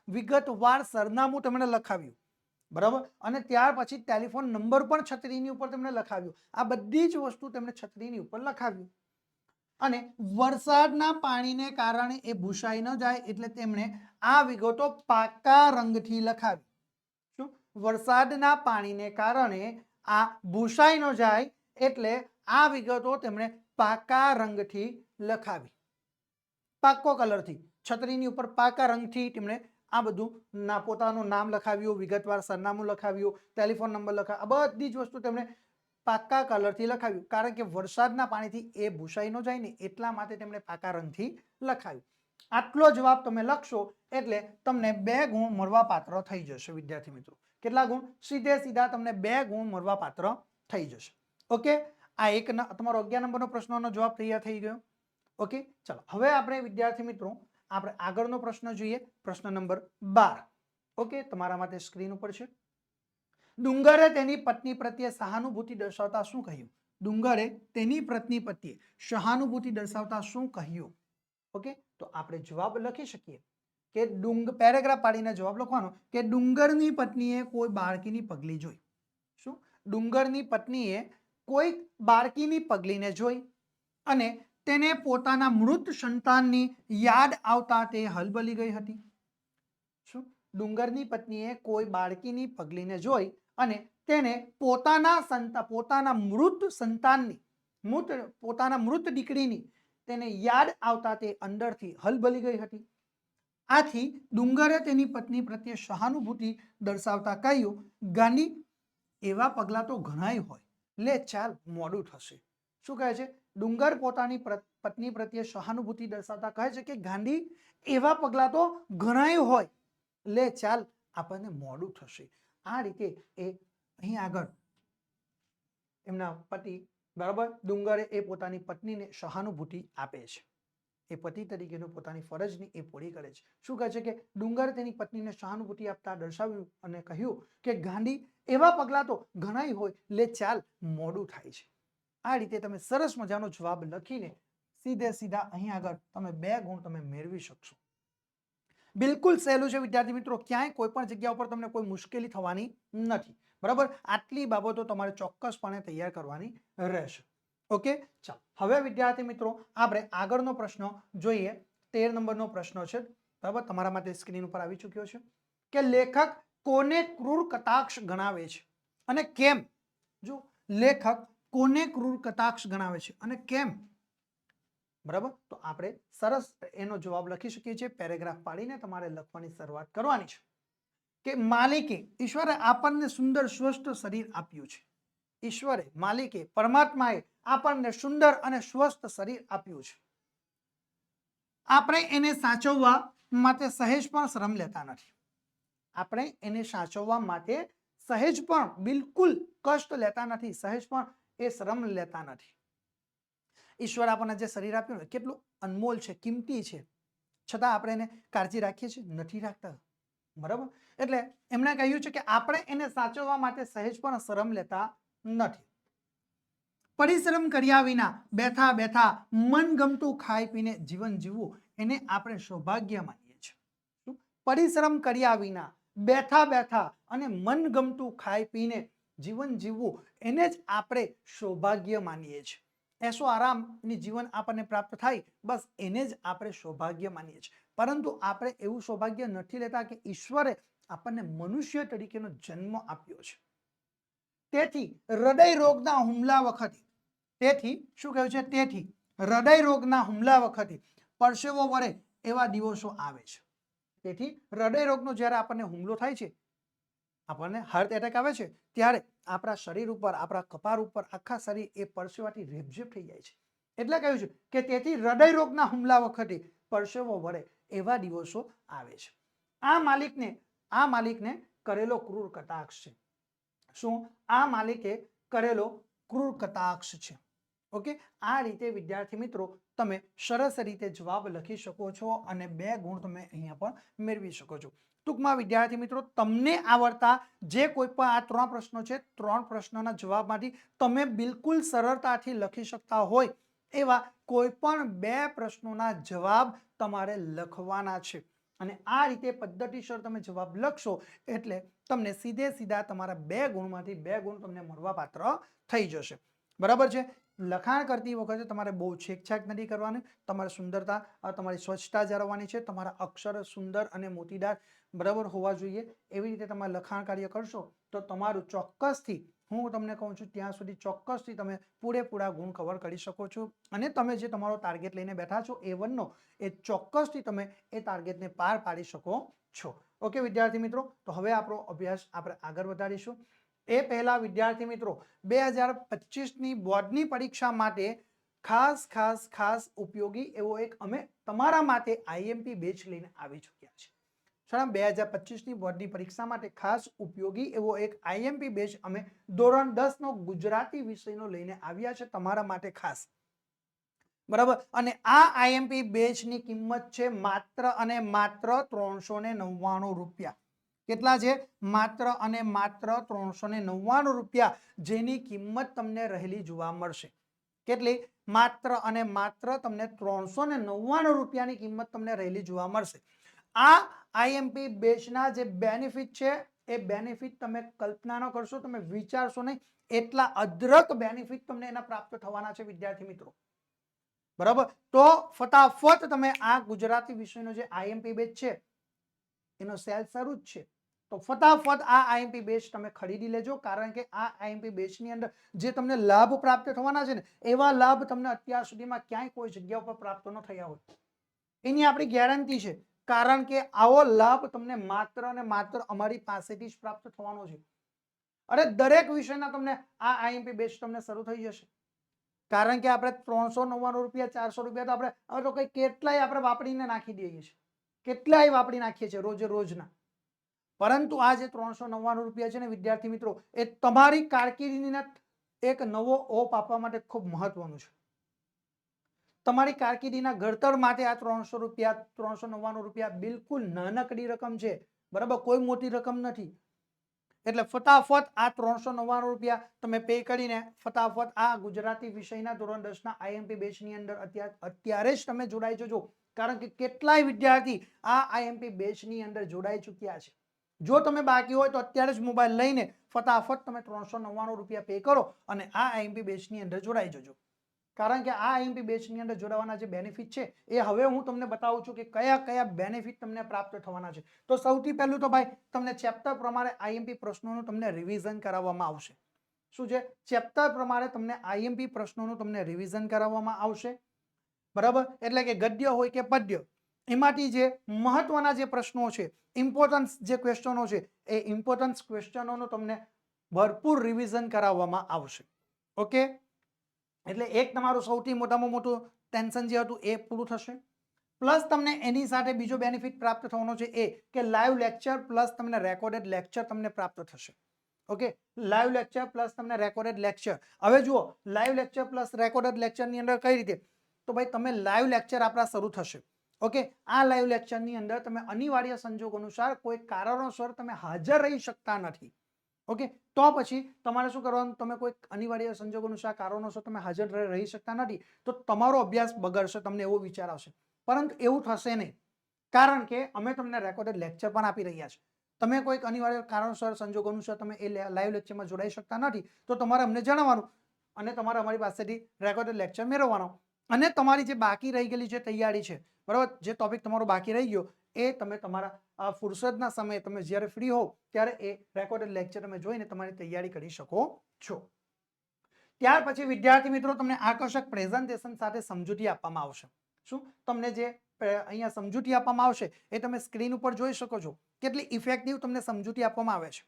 વિગતવાર સરનામું તેમણે લખાવ્યું. બરાબર. અને ત્યાર પછી ટેલિફોન નંબર પણ છત્રીની ઉપર તેમણે લખાવ્યું. આ બધી જ વસ્તુ તેમણે છત્રીની ઉપર લખાવ્યું. અને વરસાદના પાણીને કારણે એ ભૂસાઈ ન જાય એટલે તેમણે આ વિગતો પાકા રંગથી લખાવી. શું? વરસાદના પાણીને કારણે આ ભૂસાઈ ન જાય એટલે આ વિગતો તેમણે પાકા રંગથી લખાવી. પાકો કલરથી છત્રીની ઉપર પાકા રંગથી તેમણે આ બધું પોતાનું નામ લખાવ્યું, વિગતવાર સરનામું લખાવ્યું, ટેલિફોન નંબર લખાવ્યો. આ બધી જ વસ્તુ તેમણે પાકા કલરથી લખાવ્યું. કારણ કે વરસાદના પાણીથી એ ભૂસાઈ ન જાય ને એટલા માટે તેમણે પાકા રંગથી લખાવ્યું. આટલો જવાબ તમે લખશો એટલે તમને 2 ગુણ મળવા પાત્ર થઈ જશે વિદ્યાર્થી મિત્રો. કેટલા ગુણ? સીધા તમને 2 ગુણ મળવા પાત્ર થઈ જશે. ઓકે. આ એક તમારો 11 નંબરનો પ્રશ્નનો જવાબ તૈયાર થઈ ગયો. ઓકે. ચાલો હવે આપણે વિદ્યાર્થી મિત્રો આપણે આગળનો પ્રશ્ન જોઈએ. પ્રશ્ન નંબર 12. ઓકે. તમારા માટે સ્ક્રીન ઉપર છે. ડુંગરે તેની પત્ની પ્રત્યે સહાનુભૂતિ દર્શાવતા શું કહ્યું? ડુંગરે તેની પત્ની પ્રત્યે સહાનુભૂતિ દર્શાવતા શું કહ્યું? ઓકે. તો આપણે જવાબ લખી શકીએ કે પેરેગ્રાફ પાડીને જવાબ લખવાનો કે ડુંગરની પત્નીએ કોઈ બાળકીની પગલી જોઈ. શું? ડુંગરની પત્નીએ કોઈ બાળકીની પગલીને જોઈ અને તેને પોતાના મૃત સંતાનની યાદ આવતા તે હલબલી ગઈ હતી. શું? ડુંગરની પત્નીએ કોઈ બાળકીની પગલીને જોઈ અને તેને પોતાના મૃત સંતાનની પોતાના મૃત દીકરીની તેને યાદ આવતા તે અંદરથી હલબલી ગઈ હતી. આથી ડુંગરે તેની પત્ની પ્રત્યે સહાનુભૂતિ દર્શાવતા કહ્યું, ગાંડી, એવા પગલા તો ઘણાય હોય, લે ચાલ, મોડું થશે. શું કહે છે? ડુંગર પોતાની પત્ની પ્રત્યે સહાનુભૂતિ દર્શાવતા કહે છે કે ગાંડી, એવા પગલા તો ઘણાય હોય, લે ચાલ, આપણને મોડું થશે. આ રીતે એ અહીં આગળ એમના પતિ, બરાબર, ડુંગરે એ પોતાની પત્નીને સહાનુભૂતિ આપે છે. એ પતિ તરીકેનું પોતાની ફરજની એ પૂરી કરે છે. શું કહે છે કે ડુંગર તેની પત્નીને સહાનુભૂતિ આપતા દર્શાવ્યું અને કહ્યું કે ગાંડી, એવા પગલા તો ઘણાય હોય, લે ચાલ, મોડું થાય છે. આ રીતે તમે સરસ મજાનો જવાબ લખીને સીધા અહીં આગળ તમે 2 ગુણ તમે મેળવી શકશો. બિલકુલ સહેલું છે વિદ્યાર્થી મિત્રો. ક્યાંય કોઈ પણ જગ્યા ઉપર તમને કોઈ મુશ્કેલી થવાની નથી. બરાબર. આટલી બાબતો તમારે ચોક્કસપણે તૈયાર કરવાની રહેશે. ઓકે. ચાલો હવે વિદ્યાર્થી મિત્રો આપણે આગળનો પ્રશ્ન જોઈએ. 13 નંબરનો પ્રશ્ન છે. બરાબર. તમારા માટે સ્ક્રીન ઉપર આવી ચૂક્યો છે કે લેખક કોને ક્રૂર કટાક્ષ ગણાવે છે અને કેમ? જો લેખક કોને ક્રૂર કટાક્ષ ગણાવે છે અને કેમ? બરાબર. તો આપણે સરસ એનો જવાબ લખી શકીએ છીએ. પેરેગ્રાફ પાડીને તમારે લખવાની શરૂઆત કરવાની છે કે માલિકે, ઈશ્વરે આપણને સુંદર સ્વસ્થ શરીર આપ્યું છે. ઈશ્વરે, માલિકે, પરમાત્માએ આપણને સુંદર અને સ્વસ્થ શરીર આપ્યું છે. આપણે એને સાચવવા માટે સહેજ પણ શ્રમ લેતા નથી. આપણે એને સાચવવા માટે સહેજ પણ બિલકુલ કષ્ટ લેતા નથી, સહેજ પણ એ શ્રમ લેતા નથી. ઈશ્વર આપણને જે શરીર આપ્યું ને કેટલું અનમોલ છે, કિંમતી છે, છતાં આપણે એને કાળજી રાખીએ છીએ? નથી રાખતા. બરાબર. એટલે એમણે કહ્યું છે કે આપણે એને સાચવવા માટે સહેજ પણ શ્રમ લેતા નથી. પરિશ્રમ કર્યા વિના બેઠા બેઠા મનગમતું ખાઈ પીને જીવન જીવવું એને આપણે સૌભાગ્ય માનીએ છીએ. પરિશ્રમ કર્યા વિના બેઠા બેઠા અને મનગમતું ખાઈ પીને જીવન જીવવું એને જ આપણે સૌભાગ્ય માનીએ છીએ. એસો આરામની જીવન આપણને પ્રાપ્ત થાય બસ એને જ આપણે સૌભાગ્ય માનીએ છીએ. પરંતુ આપણે એવું સૌભાગ્ય નથી લેતા કે ઈશ્વરે આપણને મનુષ્ય તરીકેનો જન્મ આપ્યો છે. તેથી હૃદય રોગના હુમલા વખતે શું કહ્યું છે? તેથી હૃદય રોગના હુમલા વખતે પરસેવો વળે એવા દિવસો આવે છે. તેથી હૃદય રોગનો જ્યારે આપણને હુમલો થાય છે, આપણને હાર્ટ એટેક આવે છે, ત્યારે આપણા શરીર ઉપર, આપણા કપાળ ઉપર, આખા શરીર એ પરસેવાથી રેપઝેપ થઈ જાય છે. એટલે કહ્યું છે કે તેથી હૃદય રોગના હુમલા વખતે પરસેવો વળે એવા દિવસો આવે છે. આ માલિકને કરેલો ક્રૂર કટાક્ષ છે. શું? આ માલિકે કરેલો ક્રૂર કટાક્ષ છે. ઓકે, આ રીતે વિદ્યાર્થી મિત્રો તમે સરસ રીતે જવાબ લખી શકો છો અને 2 ગુણ તમે અહીંયા પણ મેળવી શકો છો. ટૂંકમાં વિદ્યાર્થી મિત્રો તમને આવડતા જે કોઈ પણ આ 3 પ્રશ્નો છે, 3 પ્રશ્નોના જવાબમાંથી તમે બિલકુલ સરળતાથી લખી શકતા હોય એવા કોઈ પણ 2 પ્રશ્નોના જવાબ તમારે લખવાના છે. અને આ રીતે પદ્ધતિસર તમે જવાબ લખશો એટલે તમને સીધા તમારા 2 ગુણમાંથી 2 ગુણ તમને મળવાપાત્ર થઈ જશે. બરાબર છે. લખાણ કરતી વખતે તમારે બહુ છેકછાક નથી કરવાની. તમારે સુંદરતા, તમારી સ્વચ્છતા જાળવવાની છે. તમારા અક્ષર સુંદર અને મોતીદાર બરાબર હોવા જોઈએ. એવી રીતે તમે લખાણ કાર્ય કરશો તો તમારું ચોક્કસથી, હું તમને કહું છું ત્યાં સુધી ચોક્કસથી તમે પૂરેપૂરા ગુણ કવર કરી શકો છો. અને તમે જે તમારો ટાર્ગેટ લઈને બેઠા છો A1 નો, એ ચોક્કસથી તમે એ ટાર્ગેટને પાર પાડી શકો છો. ઓકે વિદ્યાર્થી મિત્રો, તો હવે આપણો અભ્યાસ આપણે આગળ વધારીશું. એ પહેલા વિદ્યાર્થી મિત્રો 2025ની બોર્ડની પરીક્ષા માટે ખાસ ઉપયોગી એવો એક અમે તમારા માટે આઈએમપી બેચ લઈને આવી ચૂક્યા છે. 2025ની બોર્ડની પરીક્ષા માટે ખાસ ઉપયોગી એવો એક આઈએમપી બેચ અમે ધોરણ 10 નો ગુજરાતી વિષયનો લઈને આવ્યા છે તમારા માટે ખાસ. બરાબર. અને આ આઈએમપી બેચની કિંમત છે માત્ર અને માત્ર 399 રૂપિયા. કેટલા છે? માત્ર અને માત્ર 399 રૂપિયા, જેની કિંમત તમને રહેલી જોવા મળશે. કેટલી? માત્ર અને માત્ર તમને 399 રૂપિયાની કિંમત તમને રહેલી જોવા મળશે. આ આઈએમપી બેચના જે બેનિફિટ છે એ બેનિફિટ તમે કલ્પના ન કરશો, તમે વિચારશો નહીં એટલા અદ્રક બેનિફિટ તમને એના પ્રાપ્ત થવાના છે વિદ્યાર્થી મિત્રો. બરાબર. તો ફટાફટ તમે આ ગુજરાતી વિષયનો જે આઈએમપી બેચ છે એનો સેલ શરૂ જ છે, તો ફટાફટ આ આઈએમપી બેચ તમે ખરીદી લેજો. કારણ કે આ આઈએમપી બેચની અંદર જે તમને લાભ પ્રાપ્ત થવાના છે ને, એવા લાભ તમને અત્યાર સુધીમાં ક્યાંય કોઈ જગ્યા ઉપર પ્રાપ્ત ન થયા હોય, એની આપણી ગેરંટી છે. કારણ કે આવો લાભ તમને માત્ર અને માત્ર અમારી પાસેથી જ પ્રાપ્ત થવાનો છે. અરે દરેક વિષયના તમને આ આઈએમપી બેચ તમને શરૂ થઈ જશે. કારણ કે આપણે 399 રૂપિયા, 400 રૂપિયા તો આપણે તો કઈ કેટલાય આપણે વાપરીને નાખી દઈએ છીએ, કેટલાય વાપરી નાખીએ છીએ રોજના. પરંતુ આ જે 399 રૂપિયા છે ને વિદ્યાર્થી મિત્રો, એ તમારી કારકિર્દીને એક નવો ઓપ આપવા માટે ખૂબ મહત્વનું છે. તમારી કારકિર્દીના ઘડતર માટે આ 399 રૂપિયા બિલકુલ નાનકડી રકમ છે. બરાબર, કોઈ મોટી રકમ નથી. એટલે ફટાફટ આ 399 રૂપિયા તમે પે કરીને ફટાફટ આ ગુજરાતી વિષયના ધોરણ 10 ના આઈએમપી બેચની અંદર અત્યારે જ તમે જોડાઈ જજો. કારણ કે કેટલાય વિદ્યાર્થી આ આઈએમપી બેચની અંદર જોડાઈ ચૂક્યા છે. જો તમે બાકી હોય તો અત્યારે જ મોબાઈલ લઈને ફટાફટ તમે 399 રૂપિયા પે કરો અને આ આઈએમપી બેચની અંદર જોડાઈ જજો. કારણ કે આ આઈએમપી બેચની અંદર જોડાવાના જે બેનિફિટ છે એ હવે હું તમને બતાવું છું કે કયા બેનિફિટ તમને પ્રાપ્ત થવાના છે. તો સૌથી પહેલું તો ભાઈ તમને ચેપ્ટર પ્રમાણે આઈએમપી પ્રશ્નોનું તમને રિવિઝન કરાવવામાં આવશે. શું છે? ચેપ્ટર પ્રમાણે તમને આઈએમપી પ્રશ્નોનું તમને રિવિઝન કરાવવામાં આવશે. બરાબર, એટલે કે ગદ્ય હોય કે પદ્ય, એમાંથી જે મહત્વના જે પ્રશ્નો છે, ઇમ્પોર્ટન્સ જે ક્વેશ્ચનો છે, એ ઇમ્પોર્ટન્સ ક્વેશ્ચનોનું તમને ભરપૂર રિવિઝન કરાવવામાં આવશે. ઓકે, એટલે એક તમારું સૌથી મોટામાં મોટું ટેન્શન જે હતું એ પૂરું થશે. પ્લસ તમને એની સાથે બીજો બેનિફિટ પ્રાપ્ત થવાનો છે એ કે લાઈવ લેક્ચર પ્લસ તમને રેકોર્ડેડ લેક્ચર તમને પ્રાપ્ત થશે. ઓકે, લાઈવ લેક્ચર પ્લસ તમને રેકોર્ડેડ લેક્ચર. હવે જુઓ, લાઈવ લેક્ચર પ્લસ રેકોર્ડેડ લેક્ચરની અંદર કઈ રીતે? તો ભાઈ તમે લાઈવ લેક્ચર આપણા શરૂ થશે. ઓકે, આ લાઈવ લેક્ચરની અંદર તમે અનિવાર્ય સંજોગ અનુસાર કોઈ કારણોસર તમે હાજર રહી શકતા નથી. ઓકે, તો પછી તમારે શું કરવાનું? તમે કોઈ અનિવાર્ય સંજોગ અનુસાર કારણોસર તમે હાજર રહી શકતા નથી તો તમારો અભ્યાસ બગડશે, તમને એવો વિચાર આવશે. પરંતુ એવું થશે નહીં, કારણ કે અમે તમને રેકોર્ડેડ લેક્ચર પણ આપી રહ્યા છીએ. તમે કોઈક અનિવાર્ય કારણસર સંજોગ અનુસાર તમે એ લાઈવ લેક્ચરમાં જોડાઈ શકતા નથી તો તમારે અમને જણાવવાનું અને તમારે અમારી પાસેથી રેકોર્ડેડ લેક્ચર મેળવવાનો અને તમારી જે બાકી રહી ગયેલી જે તૈયારી છે બરાબર, જે ટોપિક તમારો બાકી રહી ગયો એ તમે તમારા ફુરસદના સમયે તમે જ્યારે ફ્રી હોવ ત્યારે એ રેકોર્ડેડ લેક્ચર તમે જોઈને તમારી તૈયારી કરી શકો છો. ત્યાર પછી વિદ્યાર્થી મિત્રો તમને આકર્ષક પ્રેઝન્ટેશન સાથે સમજૂતી આપવામાં આવશે. શું તમને જે અહીંયા સમજૂતી આપવામાં આવશે એ તમે સ્ક્રીન ઉપર જોઈ શકો છો. કેટલી ઇફેક્ટિવ તમને સમજૂતી આપવામાં આવે છે.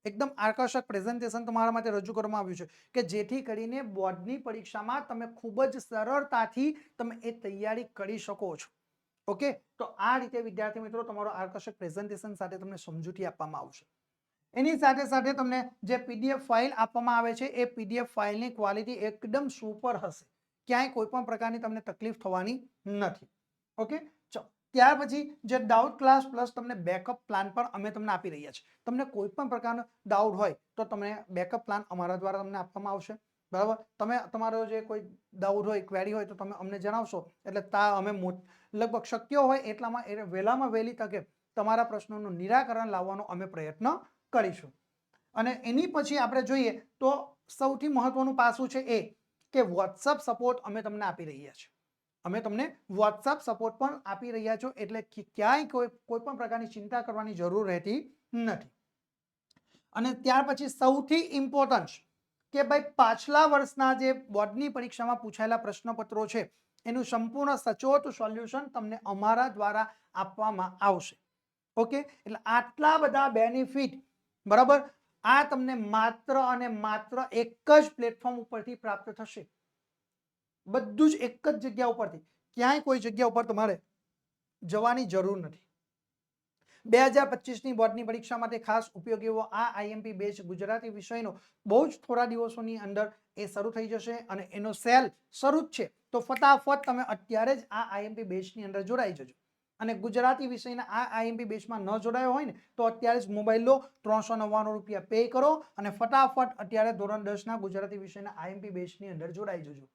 એકદમ આકર્ષક પ્રેઝન્ટેશન તમારા માટે રજૂ કરવામાં આવ્યું છે કે જેથી કરીને બોર્ડની પરીક્ષામાં તમે ખૂબ જ સરળતાથી તમે એ તૈયારી કરી શકો છો. ઓકે, તો આ રીતે વિદ્યાર્થી મિત્રો તમારો આકર્ષક પ્રેઝન્ટેશન સાથે તમને સમજૂતી આપવામાં આવશે. એની સાથે સાથે તમને જે પીડીએફ ફાઇલ આપવામાં આવે છે એ પીડીએફ ફાઇલની ક્વોલિટી એકદમ સુપર હશે. ક્યાંય કોઈ પણ પ્રકારની તમને તકલીફ થવાની નથી. ઓકે, ચલો ત્યાર પછી જે ડાઉટ ક્લાસ પ્લસ તમને બેકઅપ પ્લાન પણ અમે તમને આપી રહ્યા છીએ. તમને કોઈ પણ પ્રકારનો ડાઉટ હોય તો તમને બેકઅપ પ્લાન અમારા દ્વારા તમને આપવામાં આવશે. બરાબર, તમે તમારો જે કોઈ ડાઉટ હોય ક્વેરી હોય તો તમે અમને જણાવશો એટલે અમે લગભગ શક્ય હોય એટલામાં વહેલામાં વહેલી તકે તમારા પ્રશ્નોનું નિરાકરણ લાવવાનો અમે પ્રયત્ન કરીશું. અને એની પછી આપણે જોઈએ તો સૌથી મહત્વનું પાસું છે એ કે વોટ્સઅપ સપોર્ટ અમે તમને આપી રહ્યા છીએ. અમે તમને વોટ્સઅપ સપોર્ટ પણ આપી રહ્યા છો એટલે ક્યાંય કોઈ પણ પ્રકારની ચિંતા કરવાની જરૂર રહેતી નથી. અને ત્યાર પછી સૌથી ઇમ્પોર્ટન્ટ કે ભાઈ પાછલા વર્ષના જે બોર્ડની પરીક્ષામાં પૂછાયેલા પ્રશ્નપત્રો છે એનું સંપૂર્ણ સચોટ સોલ્યુશન તમને અમારા દ્વારા આપવામાં આવશે. ઓકે, એટલે આટલા બધા બેનિફિટ બરાબર આ તમને માત્ર અને માત્ર એક જ પ્લેટફોર્મ ઉપરથી પ્રાપ્ત થશે. બધું જ એક જ જગ્યા ઉપરથી, ક્યાંય કોઈ જગ્યા ઉપર તમારે જવાની જરૂર નથી. 2025ની બોર્ડની પરીક્ષા માટે ખાસ ઉપયોગી એવો આ આઈએમપી બેચ ગુજરાતી વિષયનો બહુ જ થોડા દિવસોની અંદર એ શરૂ થઈ જશે અને એનો સેલ શરૂ જ છે. તો ફટાફટ તમે અત્યારે જ આ આઈએમપી બેચની અંદર જોડાઈ જજો. અને ગુજરાતી વિષયના આ આઈએમપી બેચમાં ન જોડાયો હોય ને તો અત્યારે જ મોબાઈલ લો, 399 રૂપિયા પે કરો અને ફટાફટ અત્યારે ધોરણ 10ના ગુજરાતી વિષયના આઈએમપી બેચની અંદર જોડાઈ જજો.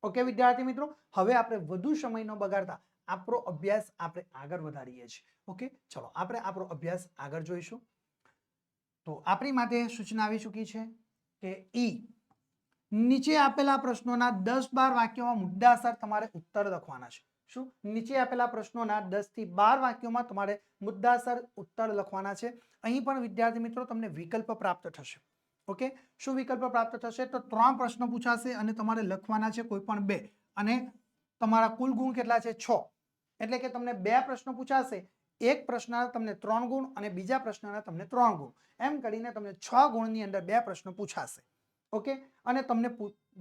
ઓકે વિદ્યાર્થી મિત્રો, હવે આપણે વધુ સમય ન બગાડતા આપણો અભ્યાસ આપણે આગળ વધારીએ છીએ. ઓકે, ચલો આપણે આપણો અભ્યાસ આગળ જોઈશું. તો આપણી માટે સૂચના આવી ચૂકી છે કે નીચે આપેલા પ્રશ્નોના 10-12 વાક્યોમાં મુદ્દાસર તમારે ઉત્તર લખવાના છે. શું? નીચે આપેલા પ્રશ્નોના 10 થી 12 વાક્યોમાં તમારે મુદ્દાસર ઉત્તર લખવાના છે. અહીં પણ વિદ્યાર્થી મિત્રો તમને વિકલ્પ પ્રાપ્ત થશે. ઓકે, શું વિકલ્પ પ્રાપ્ત થશે? તો 3 પ્રશ્નો પૂછાશે અને તમારે લખવાના છે કોઈ પણ 2 અને તમારા કુલ ગુણ કેટલા છે? 6. એટલે કે તમને 2 પ્રશ્નો પૂછાશે, એક પ્રશ્નના તમને 3 ગુણ અને બીજા પ્રશ્નના તમને 3 ગુણ, એમ કરીને તમને 6 ગુણની અંદર 2 પ્રશ્નો પૂછાશે. ઓકે, અને તમને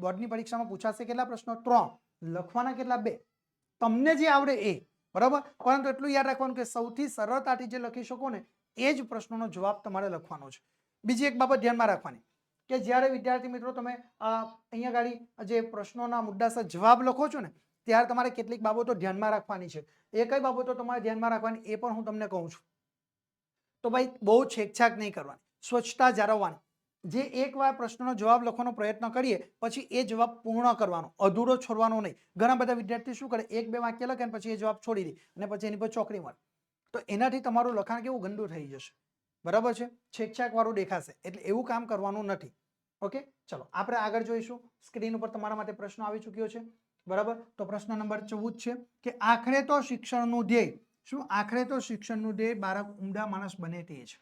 બોર્ડની પરીક્ષામાં પૂછાશે કેટલા પ્રશ્નો? 3. લખવાના કેટલા? 2. તમને જે આવડે એ, બરાબર. પરંતુ એટલું યાદ રાખવાનું કે સૌથી સરળતાથી જે લખી શકો ને એ જ પ્રશ્નોનો જવાબ તમારે લખવાનો છે. બીજી એક બાબત ધ્યાનમાં રાખવાની કે જ્યારે વિદ્યાર્થી મિત્રો તમે અહીંયા ગાડી જે પ્રશ્નોના મુદ્દાસર જવાબ લખો છો ને ત્યારે તમારે કેટલીક બાબતો ધ્યાનમાં રાખવાની છે. એ કઈ બાબતો તમારે ધ્યાનમાં રાખવાની એ પણ હું તમને કહું છું. તો ભાઈ બહુ છેકછાક નહીં કરવાની, સ્વચ્છતા જાળવવાની. જે એકવાર પ્રશ્નનો જવાબ લખવાનો પ્રયત્ન કરીએ પછી એ જવાબ પૂર્ણ કરવાનો, અધૂરો છોડવાનો નહીં. ઘણા બધા વિદ્યાર્થી શું કરે, 1-2 વાક્ય લખે અને પછી એ જવાબ છોડી દે અને પછી એની પર ચોકડી મારે. તો એનાથી તમારું લખાણ કેવું ગંદુ થઈ જશે. બરાબર છે, છેકછાક વાળું દેખાશે. એટલે એવું કામ કરવાનું નથી. ઓકે, ચલો આપણે આગળ જોઈશું. સ્ક્રીન ઉપર તમારા માટે પ્રશ્ન આવી ચૂક્યો છે. બરાબર, તો પ્રશ્ન નંબર 14 છે કે આખરે તો શિક્ષણનું ધ્યેય. શું? આખરે તો શિક્ષણનું ધ્યેય બાળક ઉમદા માણસ બને તે છે.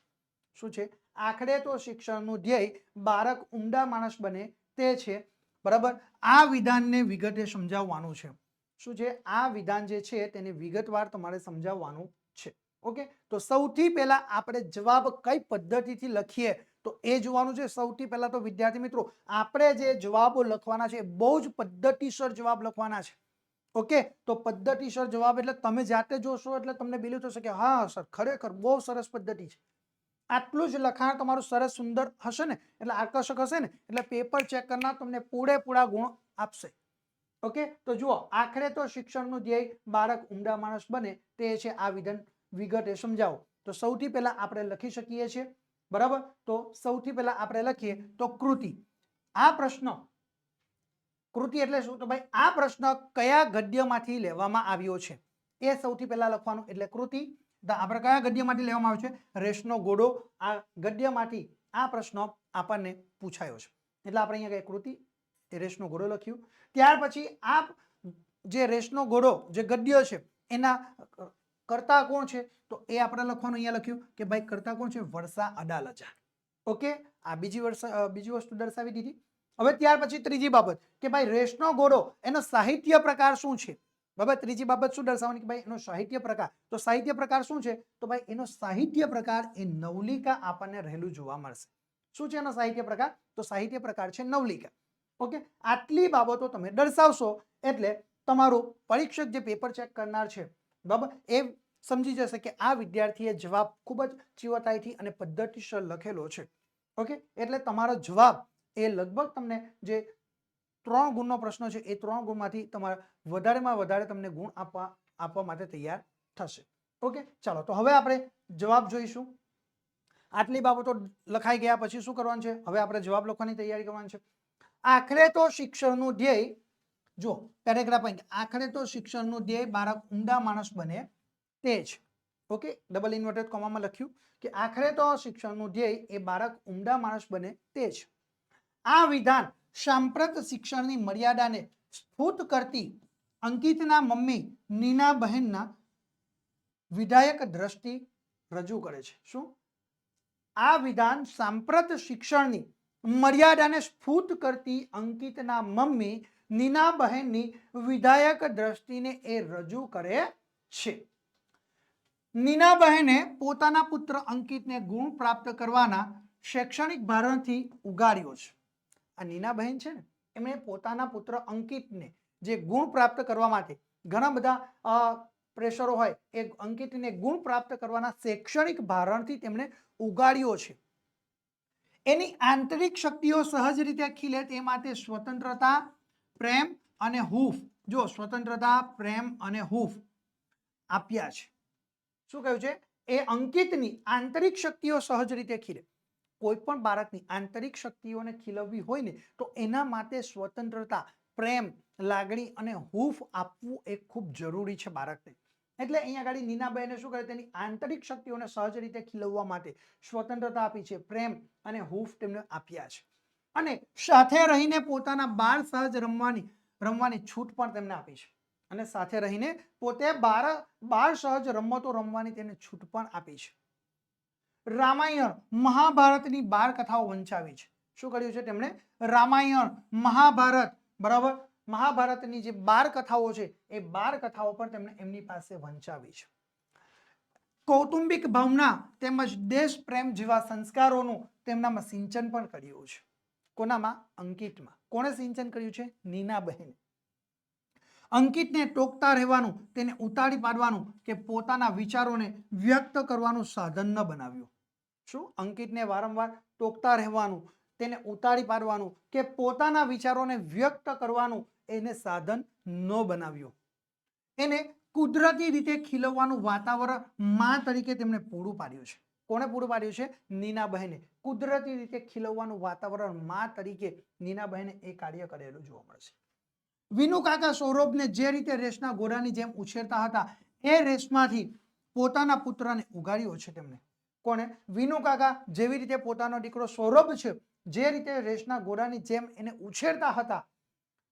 શું છે? આખરે તો શિક્ષણનું ધ્યેય બાળક ઉમદા માણસ બને તે છે. બરાબર, આ વિધાનને વિગતે સમજાવવાનું છે. શું છે? આ વિધાન જે છે તેને વિગતવાર તમારે સમજાવવાનું છે. ઓકે, તો સૌથી પહેલા આપણે જવાબ કઈ પદ્ધતિથી લખીએ તો એ જોવાનું છે. સૌથી પહેલા તો વિદ્યાર્થી મિત્રો આપણે જે જવાબો લખવાના છે બહુ જ પદ્ધતિસર જવાબ લખવાના છે. ઓકે, તો પદ્ધતિસર જવાબ એટલે તમે જાતે જોશો એટલે તમને બિલીવ થશે કે હા સર ખરેખર બહુ સરસ પદ્ધતિ છે. આટલું જ લખાણ તમારું સરસ સુંદર હશે ને એટલે આકર્ષક હશે ને એટલે પેપર ચેક કરનાર તમને પૂરેપૂરા ગુણ આપશે. ઓકે, તો જુઓ આખરે તો શિક્ષણનું ધ્યેય બાળક ઉમદા માણસ બને તે છે. આ વિધાન વિગતે સમજાવો. તો સૌથી પહેલા આપણે લખી શકીએ છીએ. બરાબર, તો સૌથી પહેલા આપણે લખીએ તો કૃતિ. આ પ્રશ્ન કૃતિ એટલે શું? તો ભાઈ આ પ્રશ્ન કયા ગદ્યમાંથી લેવામાં આવ્યો છે એ સૌથી પહેલા લખવાનું એટલે કૃતિ. આપણે કયા ગદ્યમાંથી લેવામાં આવ્યો છે? રેસનો ઘોડો. આ ગદ્યમાંથી આ પ્રશ્ન આપણને પૂછાયો છે. એટલે આપણે અહીંયા કઈ કૃતિ રેસનો ઘોડો લખ્યું. ત્યાર પછી આ જે રેસનો ઘોડો જે ગદ્ય છે એના કર્તા કોણ છે? તો એ આપણે લખવાનું અહીંયા લખ્યું કે ભાઈ કર્તા કોણ છે? વર્ષા અડાલજા. ઓકે, આ બીજી વસ્તુ દર્શાવી દીધી. હવે ત્યાર પછી ત્રીજી બાબત કે ભાઈ રેસનો ઘોડો એનો સાહિત્ય પ્રકાર શું છે? બરાબર, ત્રીજી બાબત શું દર્શાવવાની કે ભાઈ એનો સાહિત્ય પ્રકાર. તો સાહિત્ય પ્રકાર શું છે? તો ભાઈ એનો સાહિત્ય પ્રકાર એ નવલિકા આપણને રહેલું જોવા મળશે. શું છે એનો સાહિત્ય પ્રકાર? તો સાહિત્ય પ્રકાર છે નવલિકા. ઓકે, આટલી બાબતો તમે દર્શાવશો એટલે તમારું પરીક્ષક જે પેપર ચેક કરનાર છે બરાબર એ સમજી જશે કે આ વિદ્યાર્થીએ જવાબ ખૂબ જ ચીવટાઈથી અને પદ્ધતિસર લખેલો છે. ઓકે, એટલે તમારો જવાબ એ લગભગ તમને જે 3 ગુણનો પ્રશ્ન છે એ 3 ગુણમાંથી તમારે વધારેમાં વધારે તમને ગુણ આપવા માટે તૈયાર થશે. ઓકે, ચાલો તો હવે આપણે જવાબ જોઈશું. આટલી બાબતો લખાઈ ગયા પછી શું કરવાનું છે? હવે આપણે જવાબ લખવાની તૈયારી કરવાની છે. આખરે તો શિક્ષણનું ધ્યેય, જો પેરેગ્રાફ પોઈન્ટ, આખરે તો શિક્ષણનું ધ્યેય બાળક ઊંડા માણસ બને તે જ. ઓકે, ડબલ ઇન્વર્ટેડ કોમામાં લખ્યું કે આખરે તો શિક્ષણનું ધ્યેય એ બાળક ઊંડા માણસ બને તે જ. આ વિધાન સાંપ્રત શિક્ષણની મર્યાદાને સ્ફૂત કરતી અંકિતના મમ્મી નીનાબહેનના વિધાયક દ્રષ્ટિ રજૂ કરે છે. શું? આ વિધાન સાંપ્રત શિક્ષણની મર્યાદાને સ્ફૂત કરતી અંકિતના મમ્મી નીનાબહેનની વિધાયક દ્રષ્ટિને એ રજૂ કરે છે. નીનાબહેને પોતાના પુત્ર અંકિતને ગુણ પ્રાપ્ત કરવાના શૈક્ષણિક ભારણથી ઉગાર્યો છે. આ નીનાબહેન છે ને એમણે પોતાના પુત્ર અંકિતને જે ગુણ પ્રાપ્ત કરવા માટે ઘણા બધા પ્રેશરો હોય એ અંકિતને ગુણ પ્રાપ્ત કરવાના શૈક્ષણિક ભારણથી તેમણે ઉગાડ્યો છે. એની આંતરિક શક્તિઓ સહજ રીતે ખીલે તે માટે સ્વતંત્રતા, પ્રેમ અને હૂંફ, જો સ્વતંત્રતા, પ્રેમ અને હૂંફ આપ્યા છે. શું કહ્યું છે? એ અંકિતની આંતરિક શક્તિઓ સહજ રીતે ખીલે. કોઈ પણ બાળકની આંતરિક શક્તિઓને ખીલવવી હોય ને તો એના માટે સ્વતંત્રતા, પ્રેમ, લાગણી અને હૂંફ આપવું એ ખૂબ જરૂરી છે બાળકને. એટલે અહીંયા આગળ નીનાબહેને શું કર્યું? તેની આંતરિક શક્તિઓને સહજ રીતે ખીલવવા માટે સ્વતંત્રતા આપી છે, પ્રેમ અને હૂંફ તેમને આપ્યા છે. અને સાથે રહીને પોતાના બાળ સહજ રમવાની છૂટ પણ તેમને આપી છે. અને સાથે રહીને પોતે બાળ સહજ રમતો રમવાની તેને છૂટ પણ આપી છે. રામાયણ, મહાભારતની બાળ કથાઓ વંચાવી છે. શું કર્યું છે તેમણે? રામાયણ, મહાભારત, બરાબર, મહાભારતની જે 12 કથાઓ છે એ 12 કથાઓ પણ તેમણે એમની પાસે વંચાવી છે. કૌટુંબિક ભાવના તેમજ દેશ પ્રેમ જેવા સંસ્કારોનું તેમનામાં સિંચન પણ કર્યું છે. કોનામાં? અંકિતમાં. કોણે સિંચન કર્યું છે? નીનાબહેન. અંકિતને ટોકતા રહેવાનું, તેને ઉતારી પાડવાનું કે પોતાના વિચારોને વ્યક્ત કરવાનું સાધન ન બનાવ્યું. શું? અંકિતને વારંવાર ટોકતા રહેવાનું, તેને ઉતારી પાડવાનું કે પોતાના વિચારોને વ્યક્ત કરવાનું એને સાધન ન બનાવ્યું. એને કુદરતી રીતે ખીલવવાનું વાતાવરણ માં તરીકે તેમણે પૂરું પાડ્યું છે. કોણે પૂરું પાડ્યું છે? નીનાબહેને. કુદરતી રીતે ખીલવવાનું વાતાવરણ માં તરીકે નીનાબહેને એ કાર્ય કરેલું જોવા મળશે. વિનુ કાકા સૌરભને જે રીતે રેસના ઘોડાની જેમ ઉછેરતા હતા એ રેસમાંથી પોતાના પુત્રને ઉગાડ્યો છે તેમણે. કોણે? વિનુ કાકા જેવી રીતે પોતાનો દીકરો સૌરભ છે જે રીતે રેસના ઘોડાની જેમ એને ઉછેરતા હતા,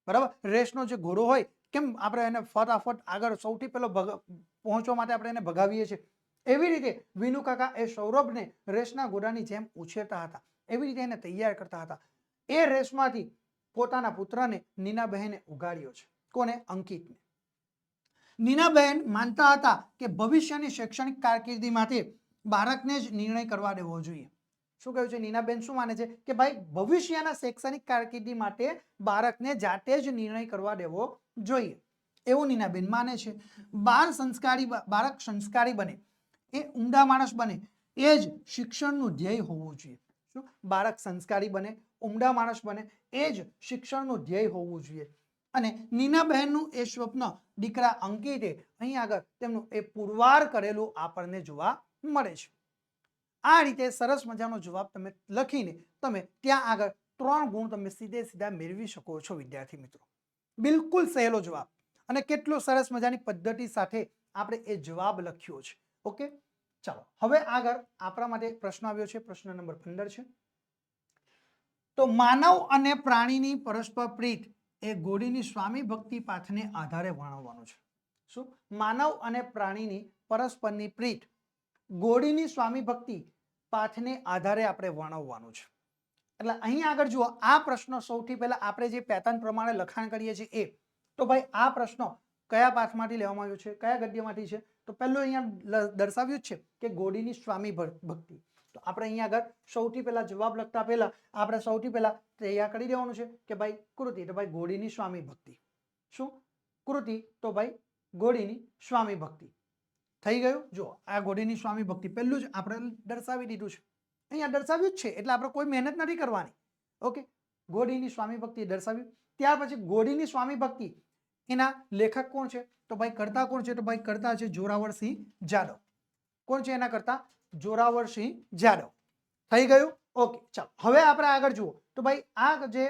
બરાબર, રેસનો જે ઘોડો હોય કેમ આપણે એને ફટાફટ આગળ સૌથી પહેલો પહોંચવા માટે આપણે એને ભગાવીએ છીએ, એવી રીતે વિનુ કાકા એ સૌરભને રેસના ઘોડાની જેમ ઉછેરતા હતા. એવી રીતે એને તૈયાર કરતા હતા. એ રેસમાંથી પોતાના પુત્રને નીનાબહેને ઉગાડ્યો છે. કોને? અંકિતને. નીનાબહેન માનતા હતા કે ભવિષ્યની શૈક્ષણિક કારકિર્દી માટે બાળકને જ નિર્ણય કરવા દેવો જોઈએ. શું કહ્યું છે? નીનાબહેન શું માને છે કે ભાઈ ભવિષ્યના શૈક્ષણિક કારકિર્દી માટે બાળકને જાતે જ નિર્ણય કરવા દેવો જોઈએ, એવું નીનાબહેન માને છે. બાળક સંસ્કારી બને, એ ઊંડા માણસ બને એ જ શિક્ષણનું ધ્યેય હોવું જોઈએ. શું? બાળક સંસ્કારી બને, ઊંડા માણસ બને એ જ શિક્ષણનું ધ્યેય હોવું જોઈએ. અને નીનાબહેનનું એ સ્વપ્ન દીકરા અંકિતે અહીં આગળ તેમનું એ પુરવાર કરેલું આપણને જોવા મળે છે. આ રીતે સરસ મજાનો જવાબ તમે લખીને તમે ત્યાં આગળ 3 ગુણ તમે સીધા મેળવી શકો છો વિદ્યાર્થી મિત્રો. બિલકુલ સહેલો જવાબ અને કેટલો સરસ મજાની પદ્ધતિ સાથે આપણે એ જવાબ લખ્યો છે. ઓકે, ચાલો હવે આગળ આપણા માટે પ્રશ્ન આવ્યો છે, પ્રશ્ન નંબર 15 છે. તો માનવ અને પ્રાણીની પરસ્પર પ્રીત એ ઘોડીની સ્વામી ભક્તિ પાઠને આધારે વર્ણવવાનું છે. શું? માનવ અને પ્રાણીની પરસ્પરની પ્રીત ઘોડીની સ્વામી ભક્તિ પાઠને આધારે આપણે વર્ણવવાનું છે. એટલે અહીં આગળ જુઓ, આ પ્રશ્ન સૌથી પહેલા આપણે જે પેટર્ન પ્રમાણે લખાણ કરીએ છીએ એ, તો ભાઈ આ પ્રશ્ન કયા પાઠમાંથી લેવામાં આવ્યો છે, કયા ગદ્યમાંથી છે? તો પહેલું અહીંયા દર્શાવ્યું જ છે કે ઘોડીની સ્વામી ભક્તિ. તો આપણે અહીંયા આગળ સૌથી પહેલા જવાબ લખતા પહેલા આપણે સૌથી પહેલા તૈયાર કરી દેવાનું છે કે ભાઈ કૃતિ, તો ભાઈ ઘોડીની સ્વામી ભક્તિ. શું? કૃતિ, તો ભાઈ ઘોડીની સ્વામી ભક્તિ. થઈ ગયું? જો આ ઘોડીની સ્વામી ભક્તિ પહેલું જ આપણે દર્શાવી દીધું છે, અહીંયા દર્શાવ્યું જ છે, એટલે આપણે કોઈ મહેનત નથી કરવાની. ઓકે, ઘોડીની સ્વામી ભક્તિ દર્શાવ્યું. ત્યાર પછી ઘોડીની સ્વામી ભક્તિ એના લેખક કોણ છે? તો ભાઈ કર્તા કોણ છે? તો ભાઈ કર્તા છે જોરાવરસિંહ જાદવ. કોણ છે એના કર્તા? જોરાવરસિંહ જાદવ. થઈ ગયું? ઓકે, ચાલો હવે આપણે આગળ જુઓ. તો ભાઈ આ જે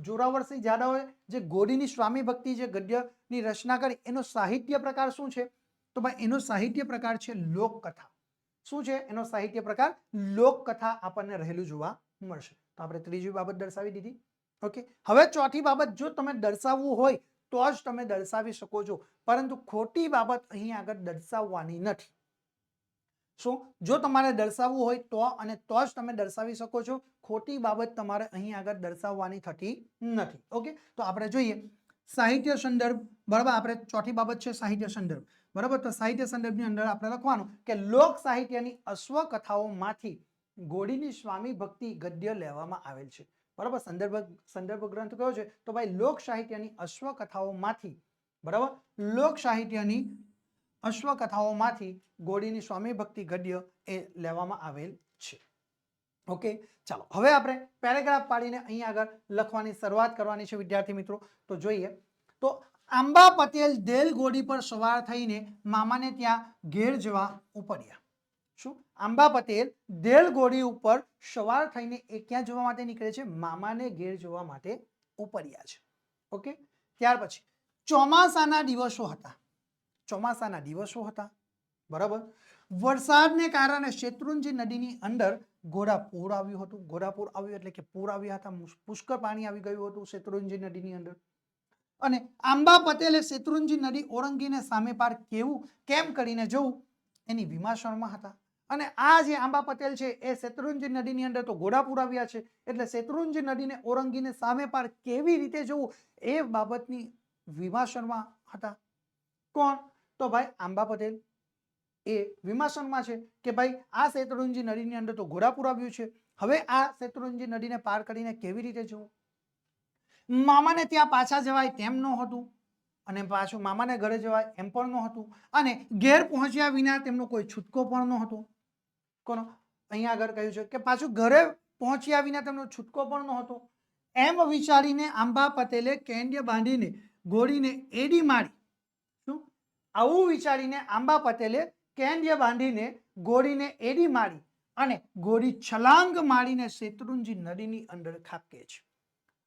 જોરાવરસિંહ જાદવે જે ઘોડીની સ્વામી ભક્તિ જે ગદ્યની રચના કરી એનો સાહિત્ય પ્રકાર શું છે? તો ભાઈ એનો સાહિત્ય પ્રકાર છે લોકકથા. શું છે એનો સાહિત્ય પ્રકાર? લોકકથા આપણને રહેલું જોવા મળશે. તો આપણે ત્રીજી બાબત દર્શાવી દીધી. ઓકે, હવે ચોથી બાબત જો તમે દર્શાવવું હોય તો જ તમે દર્શાવી શકો છો, પરંતુ ખોટી બાબત અહીં આગળ દર્શાવવાની નથી. શું? જો તમારે દર્શાવવું હોય તો અને તો જ તમે દર્શાવી શકો છો, ખોટી બાબત તમારે અહીં આગળ દર્શાવવાની થતી નથી. ઓકે, તો આપણે જોઈએ સાહિત્ય સંદર્ભ. બરાબર, આપણે ચોથી બાબત છે સાહિત્ય સંદર્ભ. બરાબર, તો સાહિત્ય સંદર્ભની અંદર આપણે લખવાનું કે લોક સાહિત્યની અશ્વકથાઓમાંથી ઘોડીની સ્વામી ભક્તિ ગદ્ય લેવામાં આવેલ છે. બરાબર, સંદર્ભ ગ્રંથ કયો છે? તો ભાઈ લોક સાહિત્યની અશ્વકથાઓમાંથી, બરાબર, લોક સાહિત્યની અશ્વકથાઓમાંથી ઘોડીની સ્વામી ભક્તિ ગદ્ય એ લેવામાં આવેલ છે. ઓકે, ચાલો હવે આપણે પેરેગ્રાફ પાડીને અહીં આગળ લખવાની શરૂઆત કરવાની છે વિદ્યાર્થી મિત્રો. તો જોઈએ, તો આંબા પટેલ દેલ ઘોડી પર સવાર થઈને મામાને ત્યાં ઘેર જવા ઉપડ્યા. શું? આંબા પટેલ દેલ ઘોડી ઉપર સવાર થઈને એ ક્યાં જવા માટે નીકળે છે? મામાને ઘેર જવા માટે ઉપડ્યા છે. ઓકે, ત્યાર પછી ચોમાસાના દિવસો હતા. ચોમાસાના દિવસો હતા. બરાબર, વરસાદને કારણે શેત્રુંજી નદીની અંદર ઘોડાપૂર આવ્યું હતું. ઘોડાપૂર આવ્યું એટલે કે પૂર આવ્યા હતા, પુષ્કળ પાણી આવી ગયું હતું શેત્રુંજી નદીની અંદર. અને આંબા પટેલે શેત્રુંજી નદી ઓળંગીને સામે પાર કેમ કરીને જવું એની વિમાસણમાં હતા. અને આ જે આંબા પટેલ છે એ શેત્રુંજી નદીની અંદર તો ઘોડાપૂર આવ્યા છે, એટલે શેત્રુંજી નદીને ઓળંગીને સામે પાર કેવી રીતે જવું એ બાબતની વિમાસણમાં હતા. કોણ? તો ભાઈ આંબા પટેલ એ વિમાસણમાં છે કે ભાઈ આ શેત્રુંજી નદીની અંદર તો ઘોડાપૂર આવ્યું છે, હવે આ શેત્રુંજી નદીને પાર કરીને કેવી રીતે જવું? મામાને ત્યાં પાછા જવાય તેમ ન હતું, અને પાછું મામાને ઘરે જવાય એમ પણ ન હતું, અને ઘેર પહોંચ્યા વિના તેમનો કોઈ છૂટકો પણ ન હતો. કોનો? અહીંયા આગળ કહ્યું છે કે પાછું ઘરે પહોંચ્યા વિના તેમનો છૂટકો પણ ન હતો. એમ વિચારીને આંબા પટેલે કેન્દ્ય બાંધીને ઘોડીને એડી મારી. શું? આવું વિચારીને આંબા પટેલે કેન્દ્ય બાંધીને ઘોડીને એડી મારી અને ઘોડી છલાંગ મારીને શેત્રુંજી નદીની અંદર ખાબકે છે.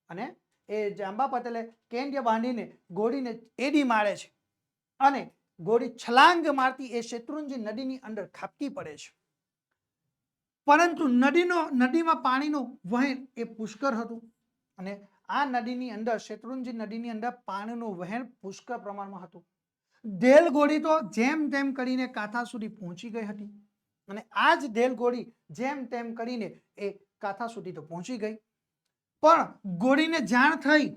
અને એ આંબા પટેલે કેન્દ્ય બાંધીને ઘોડીને એડી મારે છે અને ઘોડી છલાંગ મારતી એ શેત્રુંજી નદીની અંદર ખાબકી પડે છે. પરંતુ નદીમાં પાણીનું વહેણ એ પુષ્કળ હતું, અને આ નદીની અંદર શેત્રુંજી નદીની અંદર પાણીનું વહેણ પુષ્કળ પ્રમાણમાં હતું. દેલ ઘોડી તો જેમ તેમ કરીને કાંઠા સુધી પહોંચી ગઈ હતી, અને આ જ દેલ ઘોડી જેમ તેમ કરીને એ કાંઠા સુધી તો પહોંચી ગઈ, પણ ઘોડીને જાણ થઈ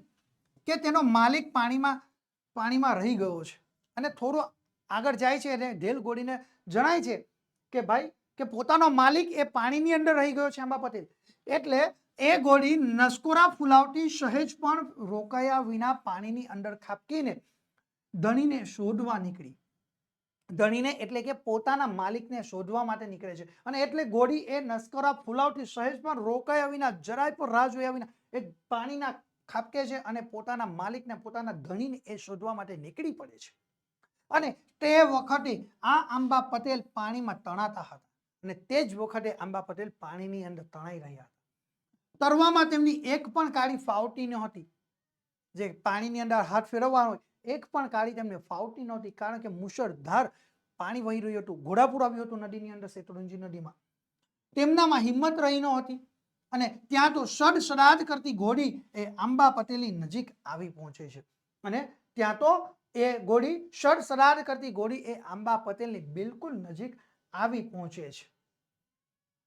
કે તેનો માલિક પાણીમાં રહી ગયો છે, અને થોડો આગળ જાય છે અને દેલ ઘોડીને જણાય છે કે ભાઈ કે પોતાનો માલિક એ પાણીની અંદર રહી ગયો છે આંબા પટેલ. એટલે એ ઘોડી નસકોરા ફુલાવતી સહેજ પણ રોકાયા વિના પાણીની અંદર ખાબકીને ધણીને શોધવા નીકળી. ધણીને એટલે કે પોતાના માલિકને શોધવા માટે નીકળે છે, અને એટલે ઘોડી એ નસકોરા ફુલાવતી સહેજ પણ રોકાયા વિના, જરાય પણ રાહ જોયા વિના એ પાણીના ખાબકે છે અને પોતાના માલિકને, પોતાના ધણીને એ શોધવા માટે નીકળી પડે છે. અને તે વખતે આ આંબા પટેલ પાણીમાં તણાતા હતા, અને તે જ વખતે આંબા પટેલ પાણીની અંદર તણાઈ રહ્યા હતા. તરવામાં તેમની એક પણ કાળી ફાવતી નહોતી. જે પાણીની અંદર હાથ ફેરવવાનો હોય એક પણ કાળી તેમને ફાવતી નહોતી, કારણ કે મુશળધાર પાણી વહી રહ્યું હતું, ઘોડાપૂર આવ્યું હતું નદીની અંદર, શેત્રુંજી નદીમાં. તેમનામાં હિંમત રહી ન હતી અને ત્યાં તો સડસડાટ કરતી ઘોડી એ આંબા પટેલની નજીક આવી પહોંચે છે અને ત્યાં તો એ ઘોડી સડસડાટ કરતી ઘોડી એ આંબા પટેલની બિલકુલ નજીક આવી પહોંચે છે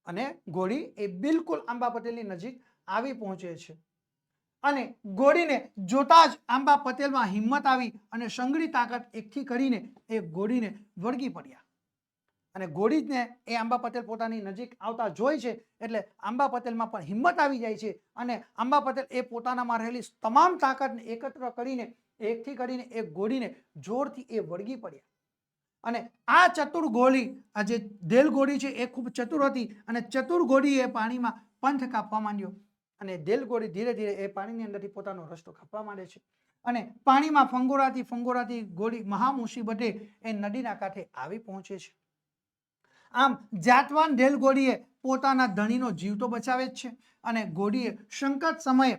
અને ઘોડી એ બિલકુલ આંબા પટેલની નજીક આવી પહોંચે છે અને ઘોડીને જોતા જ આંબા પટેલમાં હિંમત આવી અને સંઘળી તાકાત એકઠી કરીને એ ઘોડીને વળગી પડ્યા અને ઘોડીને એ આંબા પટેલ પોતાની નજીક આવતા જોઈ છે એટલે આંબા પટેલમાં પણ હિંમત આવી જાય છે અને આંબા પટેલ એ પોતાનામાં રહેલી તમામ તાકાતને એકત્ર કરીને એકઠી કરીને એ ઘોડીને જોરથી એ વળગી પડ્યા અને આ ચતુર ઘોડી, આ જે દેલ ઘોડી છે એ ખૂબ ચતુર હતી અને ચતુર ઘોડી એ પાણીમાં પંથ કાપવા માંડ્યો અને દેલ ઘોડી ધીરે ધીરે એ પાણીની અંદરથી પોતાનો રસ્તો કાપવા માંડે છે અને પાણીમાં ફંગોરાતી ઘોડી મહા મુસીબતે એ નદીના કાંઠે આવી પહોંચે છે. આમ જાતવાન દેલ ઘોડીએ પોતાના ધણીનો જીવ તો બચાવે જ છે અને ઘોડીએ સંકટ સમયે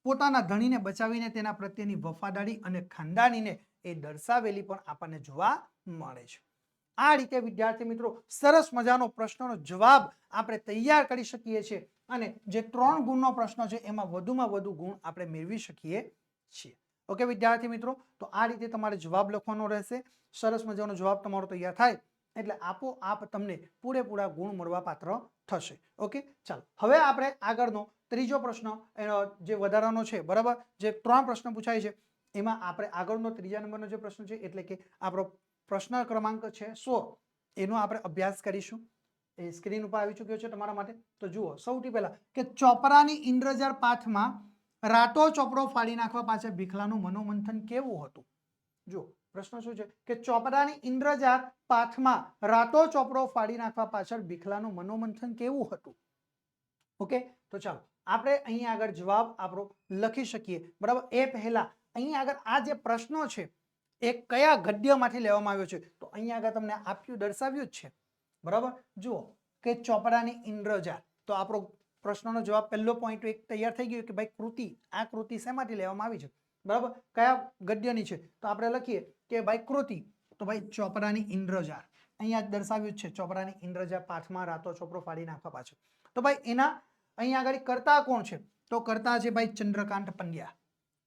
પોતાના ધણીને બચાવીને તેના પ્રત્યેની વફાદારી અને ખાનદાનીને એ દર્શાવેલી પણ આપણને જોવા મળે છે. આ રીતે વિદ્યાર્થી મિત્રો સરસ મજાનો પ્રશ્નનો જવાબ આપણે તૈયાર કરી શકીએ છીએ અને જે 3 ગુણનો પ્રશ્ન છે એમાં વધુમાં વધુ ગુણ આપણે મેળવી શકીએ છીએ. ઓકે વિદ્યાર્થી મિત્રો, તો આ રીતે તમારે જવાબ લખવાનો રહેશે. સરસ મજાનો જવાબ તમારો તૈયાર થાય એટલે આપોઆપ તમને પૂરેપૂરા ગુણ મળવા પાત્ર થશે. ઓકે, ચાલો હવે આપણે આગળનો ત્રીજો પ્રશ્ન જે વધારાનો છે, બરાબર, જે 3 પ્રશ્ન પૂછાય છે એમાં આપણે આગળનો ત્રીજા નંબરનો જે પ્રશ્ન છે એટલે કે આપણો પ્રશ્ન ક્રમાંક છે 16, એનો આપણે અભ્યાસ કરીશું. એ સ્ક્રીન ઉપર આવી ચૂક્યો છે તમારા માટે. તો જુઓ, સૌથી પહેલા કે ચોપરાની ઇન્દ્રજાળ પાઠમાં રાતો ચોપડો ફાડી નાખવા પાછળ ભીખલાનું મનોમંથન કેવું હતું? જુઓ પ્રશ્ન શું છે કે ચોપરાની ઇન્દ્રજાળ પાઠમાં રાતો ચોપડો ફાડી નાખવા પાછળ ભીખલાનું મનોમંથન કેવું હતું? ઓકે, તો ચાલો આપણે અહીં આગળ જવાબ આપણો લખી શકીએ. બરાબર, એ પહેલા અહીં આગળ આ જે પ્રશ્નો છે એ કયા ગદ્યમાંથી લેવામાં આવ્યો છે તો અહીં આગળ તમને આપ્યું દર્શાવ્યું જ છે. બરાબર, જુઓ કે ચોપડાની ઇન્દ્રજાળ, તો આપણો પ્રશ્નનો જવાબ પહેલો પોઈન્ટ એક તૈયાર થઈ ગયો કે ભાઈ કૃતિ, આ કૃતિ શેમાંથી લેવામાં આવી છે? બરાબર, કયા ગદ્યની છે? તો આપણે લખીએ કે ભાઈ કૃતિ, તો ભાઈ ચોપડાની ઇન્દ્રજાળ અહીંયા દર્શાવ્યું છે. ચોપડાની ઇન્દ્રજાળ પાઠમાં રાતો ચોપડો ફાડી નાખવા પાછળ, તો ભાઈ એના અહીંયા આગળ કર્તા કોણ છે? તો કર્તા છે ભાઈ ચંદ્રકાંત પંડ્યા.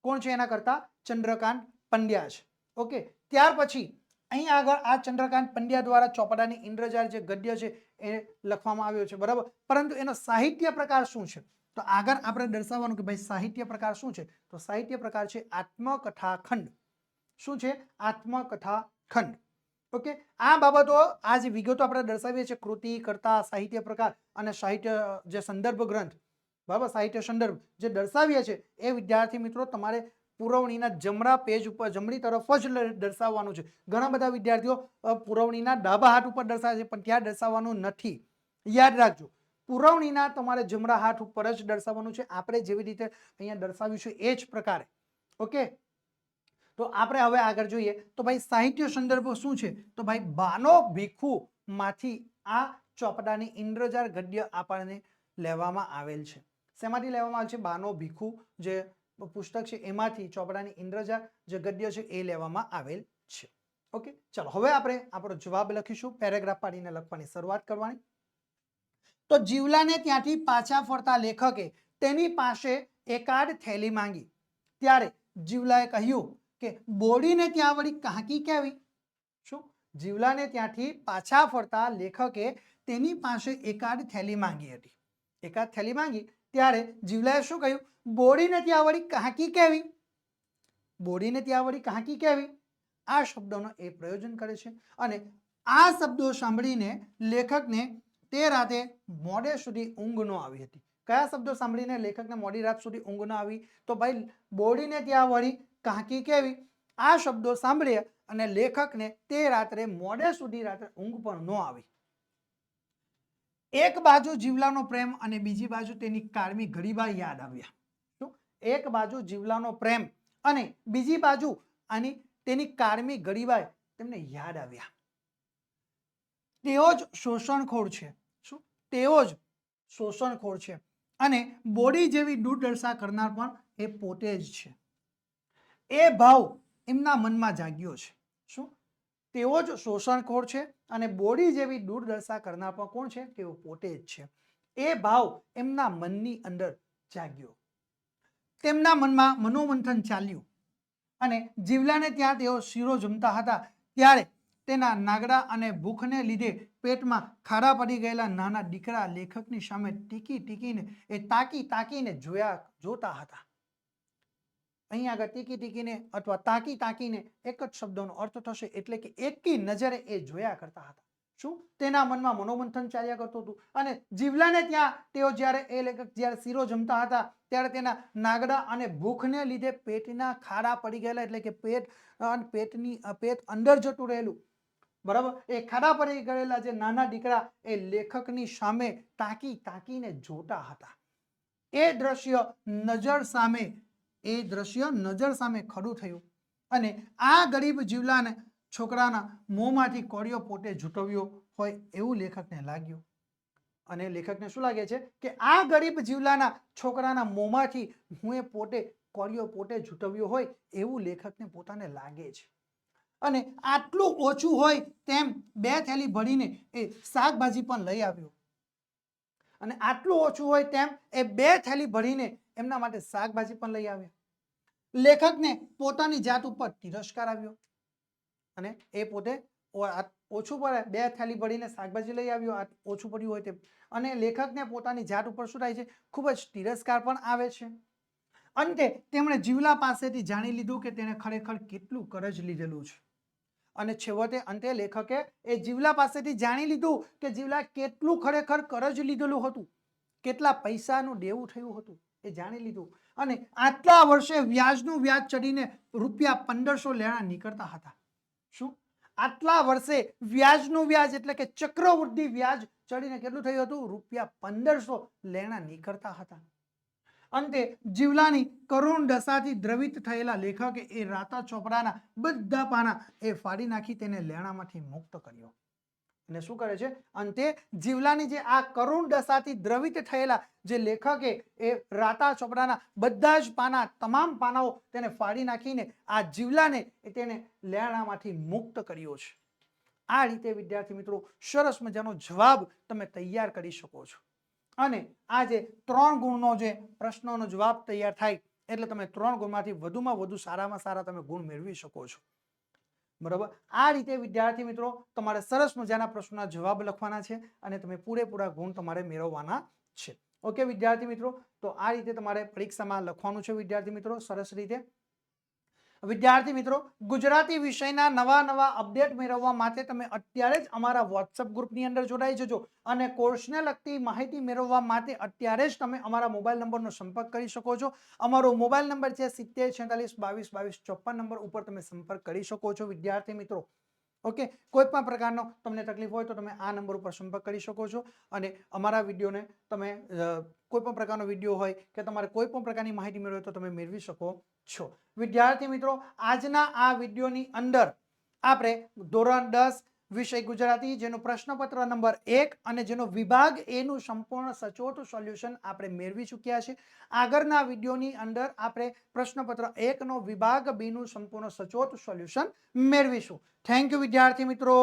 કોણ છે એના કર્તા? ચંદ્રકાંત પંડ્યા છે. ઓકે, ત્યાર પછી અહીં આગળ આ ચંદ્રકાંત પંડ્યા દ્વારા ચોપડાની ઇન્દ્રજાળ જે ગદ્ય છે એ લખવામાં આવ્યો છે. બરાબર, પરંતુ એનો સાહિત્ય પ્રકાર શું છે? તો આગળ આપણે દર્શાવવાનું કે ભાઈ સાહિત્ય પ્રકાર શું છે? તો સાહિત્ય પ્રકાર છે આત્મકથાખંડ. શું છે? આત્મકથાખંડ. ઓકે, આ બાબતો, આ જે વિગતો આપણે દર્શાવીએ છીએ, કૃતિ, કર્તા, સાહિત્ય પ્રકાર અને સાહિત્ય જે સંદર્ભ ગ્રંથ, બરાબર, સાહિત્ય સંદર્ભ જે દર્શાવીએ છીએ એ વિદ્યાર્થી મિત્રો તમારે પુરવણીના જમણા પેજ ઉપર જમણી તરફ જ દર્શાવવાનું છે. ઘણા બધા વિદ્યાર્થીઓ પુરવણીના ડાબા હાથ ઉપર દર્શાવે છે પણ ત્યાં દર્શાવવાનું નથી. યાદ રાખજો, પુરવણીના તમારે જમણા હાથ ઉપર જ દર્શાવવાનું છે. આપણે જેવી રીતે અહીંયા દર્શાવ્યું છે એ જ પ્રકારે. ઓકે, તો આપણે હવે આગળ જોઈએ તો ભાઈ સાહિત્ય સંદર્ભો શું છે? તો ભાઈ બાનો ભીખુ માંથી આ ચોપડાની ઇન્દ્રજાળ ગદ્ય આપણને લેવામાં આવેલ છે. શેમાંથી લેવામાં આવેલ છે? બાનો ભીખુ જે પુસ્તક છે એમાંથી ચોપડાની ઇન્દ્રજાળ જે ગદ્ય છે એ લેવામાં આવેલ છે. ઓકે, ચાલો હવે આપણે આપણો જવાબ લખીશું. પેરેગ્રાફ પાડીને લખવાની શરૂઆત કરવાની. તો જીવલાને ત્યાંથી પાછા ફરતા લેખકે તેની પાસે એકાદ થેલી માંગી. ત્યારે જીવલાએ કહ્યું કે બોડીને ત્યાં વળી કાંકી કેવી? શું? જીવલાને ત્યાંથી પાછા ફરતા લેખકે તેની પાસે એકાદ થેલી માંગી હતી. એકાદ થેલી માંગી ત્યારે જીવલાએ શું કહ્યું? બોડીને ત્યાં વળી કાંકી કેવી? બોડીને ત્યાં વળી કાંકી કેવી? આ શબ્દોનો એ પ્રયોજન કરે છે અને આ શબ્દો સાંભળીને લેખકને તે રાતે મોડે સુધી ઊંઘ ન આવી હતી. કયા શબ્દો સાંભળીને લેખકને મોડી રાત સુધી ઊંઘ ન આવી? તો ભાઈ બોડીને ત્યાં વળી કાંકી કેવી, આ શબ્દો સાંભળ્યા અને લેખકને તે રાત્રે મોડે સુધી રાત્રે ઊંઘ પણ ન આવી. એક બાજુ જીવલાનો પ્રેમ અને બીજી બાજુ તેની કારમી ઘડીબા યાદ આવ્યા. શું? એક બાજુ જીવલાનો પ્રેમ અને બીજી બાજુ આની તેની કારમી ઘડીબા તેમને યાદ આવ્યા. તેઓ જ શોષણખોર છે. શું? તેઓ જ શોષણખોર છે અને બોડી જેવી દુર્દશા કરનાર પણ એ પોતે જ છે. એ ભાવ એમના મનમાં જાગ્યો છે. શું? તેઓ જ શોષણખોર છે અને બોડી જેવી દુર્દશા કરનાર પણ કોણ છે? તેઓ પોતે જ છે. એ ભાવ એમના મનની અંદર જાગ્યો. તેમના મનમાં મનોમંથન ચાલ્યું અને જીવલાને ત્યાં તેઓ શીરો જમતા હતા ત્યારે તેના નાગડા અને ભૂખને લીધે પેટમાં ખાડા પડી ગયેલા નાના દીકરા લેખકની સામે તાકીને જોતા હતા. અહીં આગળ ટીકીને અથવા તાકીને એક જ શબ્દનો અર્થ થશે, એટલે કે એકી નજરે એ જોયા કરતા હતા. શું? તેના મનમાં મનોમંથન ચાલ્યા કરતું હતું અને જીવલાને ત્યાં તેઓ જ્યારે શીરો જમતા હતા ત્યારે તેના નાગડા અને ભૂખને લીધે પેટના ખાડા પડી ગયેલા, એટલે કે પેટ અંદર જતું રહેલું, બરાબર, એ ખાડા પડી ગયેલા જે નાના દીકરા એ લેખકની સામે તાકીને જોતા હતા. એ દ્રશ્ય નજર સામે ખડું થયું અને આ ગરીબ જીવલાને છોકરાના મોંમાંથી કોળિયો પોતે ઝૂંટવ્યો હોય એવું લેખકને લાગ્યું. અને લેખકને શું લાગે છે કે આ ગરીબ જીવલાના છોકરાના મોંમાંથી કોળિયો પોતે ઝૂંટવ્યો હોય એવું લેખકને પોતાને લાગે છે. અને આટલું ઓછું હોય તેમ 2 થેલી ભરીને એ શાકભાજી પણ લઈ આવ્યો. અને આટલું ઓછું હોય તેમ એ 2 થેલી ભરીને એમના માટે શાકભાજી પણ લઈ આવ્યા. લેખકને પોતાની જાત ઉપર તિરસ્કાર આવ્યો અને એ પોતે ઓછું પડે 2 થેલી ભરીને શાકભાજી લઈ આવ્યો, ઓછું પડ્યું હોય તેમ, અને લેખકને પોતાની જાત ઉપર શું થાય છે? ખૂબ જ તિરસ્કાર પણ આવે છે. અંતે તેમણે જીવલા પાસેથી જાણી લીધું કે તેણે ખરેખર કેટલું કરજ લીધેલું છે. અને છેવટે અંતે લેખકે એ જીવલા પાસેથી જાણી લીધું કે જીવલા કેટલું ખરેખર કરજ લીધેલું હતું, કેટલા પૈસાનું દેવું થયું હતું એ જાણી લીધું. અને આટલા વર્ષે વ્યાજનું વ્યાજ ચડીને રૂપિયા 1500 લેણા નીકળતા હતા. શું? આટલા વર્ષે વ્યાજનું વ્યાજ એટલે કે ચક્રવૃદ્ધિ વ્યાજ ચડીને કેટલું થયું હતું? રૂપિયા 1500 લેણા નીકળતા હતા. અંતે જીવલાની કરુણ દશાથી દ્રવિત થયેલા લેખકે એ રાતા ચોપડાના બધા પાના એ ફાડી નાખી તેને લેણામાંથી મુક્ત કર્યો. અને શું કરે છે? અંતે જીવલાની જે આ કરુણ દશાથી દ્રવિત થયેલા જે લેખકે એ રાતા ચોપડાના બધા જ તમામ પાનાઓ તેને ફાડી નાખીને આ જીવલાને તેને લેણામાંથી મુક્ત કર્યો છે. આ રીતે વિદ્યાર્થી મિત્રો સરસ મજાનો જવાબ તમે તૈયાર કરી શકો છો. અને આ જે 3 ગુણનો જે પ્રશ્નોનો જવાબ તૈયાર થાય એટલે તમે 3 ગુણમાંથી વધુમાં વધુ સારામાં સારા તમે ગુણ મેળવી શકો છો. બરાબર, આ રીતે વિદ્યાર્થી મિત્રો તમારે સરસ મજાના પ્રશ્નોના જવાબ લખવાના છે અને તમે પૂરેપૂરા ગુણ તમારે મેળવવાના છે. ઓકે વિદ્યાર્થી મિત્રો, તો આ રીતે તમારે પરીક્ષામાં લખવાનું છે વિદ્યાર્થી મિત્રો, સરસ રીતે. વિદ્યાર્થી મિત્રો, ગુજરાતી વિષયના નવા અપડેટ મેળવવા માટે તમે અત્યારે જ અમારા વોટ્સએપ ગ્રુપની અંદર જોડાઈ જજો અને કોર્સને લગતી માહિતી મેળવવા માટે અત્યારે જ તમે અમારા મોબાઈલ નંબરનો સંપર્ક કરી શકો છો. અમારો મોબાઈલ નંબર છે 7046222254 નંબર ઉપર તમે સંપર્ક કરી શકો છો વિદ્યાર્થી મિત્રો. ઓકે, કોઈ પણ પ્રકારનો તમને તકલીફ હોય તો તમે આ નંબર ઉપર સંપર્ક કરી શકો છો અને અમારા વિડીયોને તમે કોઈ પણ પ્રકારનો વિડીયો હોય કે તમારે કોઈ પણ પ્રકારની માહિતી મેળવવી તો તમે મેળવી શકો છો. વિદ્યાર્થી મિત્રો, આજના આ વિડીયોની અંદર આપણે ધોરણ 10 વિષય ગુજરાતી જેનો પ્રશ્નપત્ર નંબર 1 અને જેનો વિભાગ એ નું સંપૂર્ણ સચોટ સોલ્યુશન આપણે મેળવી ચૂક્યા છે. આગળના વિડીયોની અંદર આપણે પ્રશ્નપત્ર 1 નો વિભાગ B નું સંપૂર્ણ સચોટ સોલ્યુશન મેળવીશું. થેન્ક યુ વિદ્યાર્થી મિત્રો.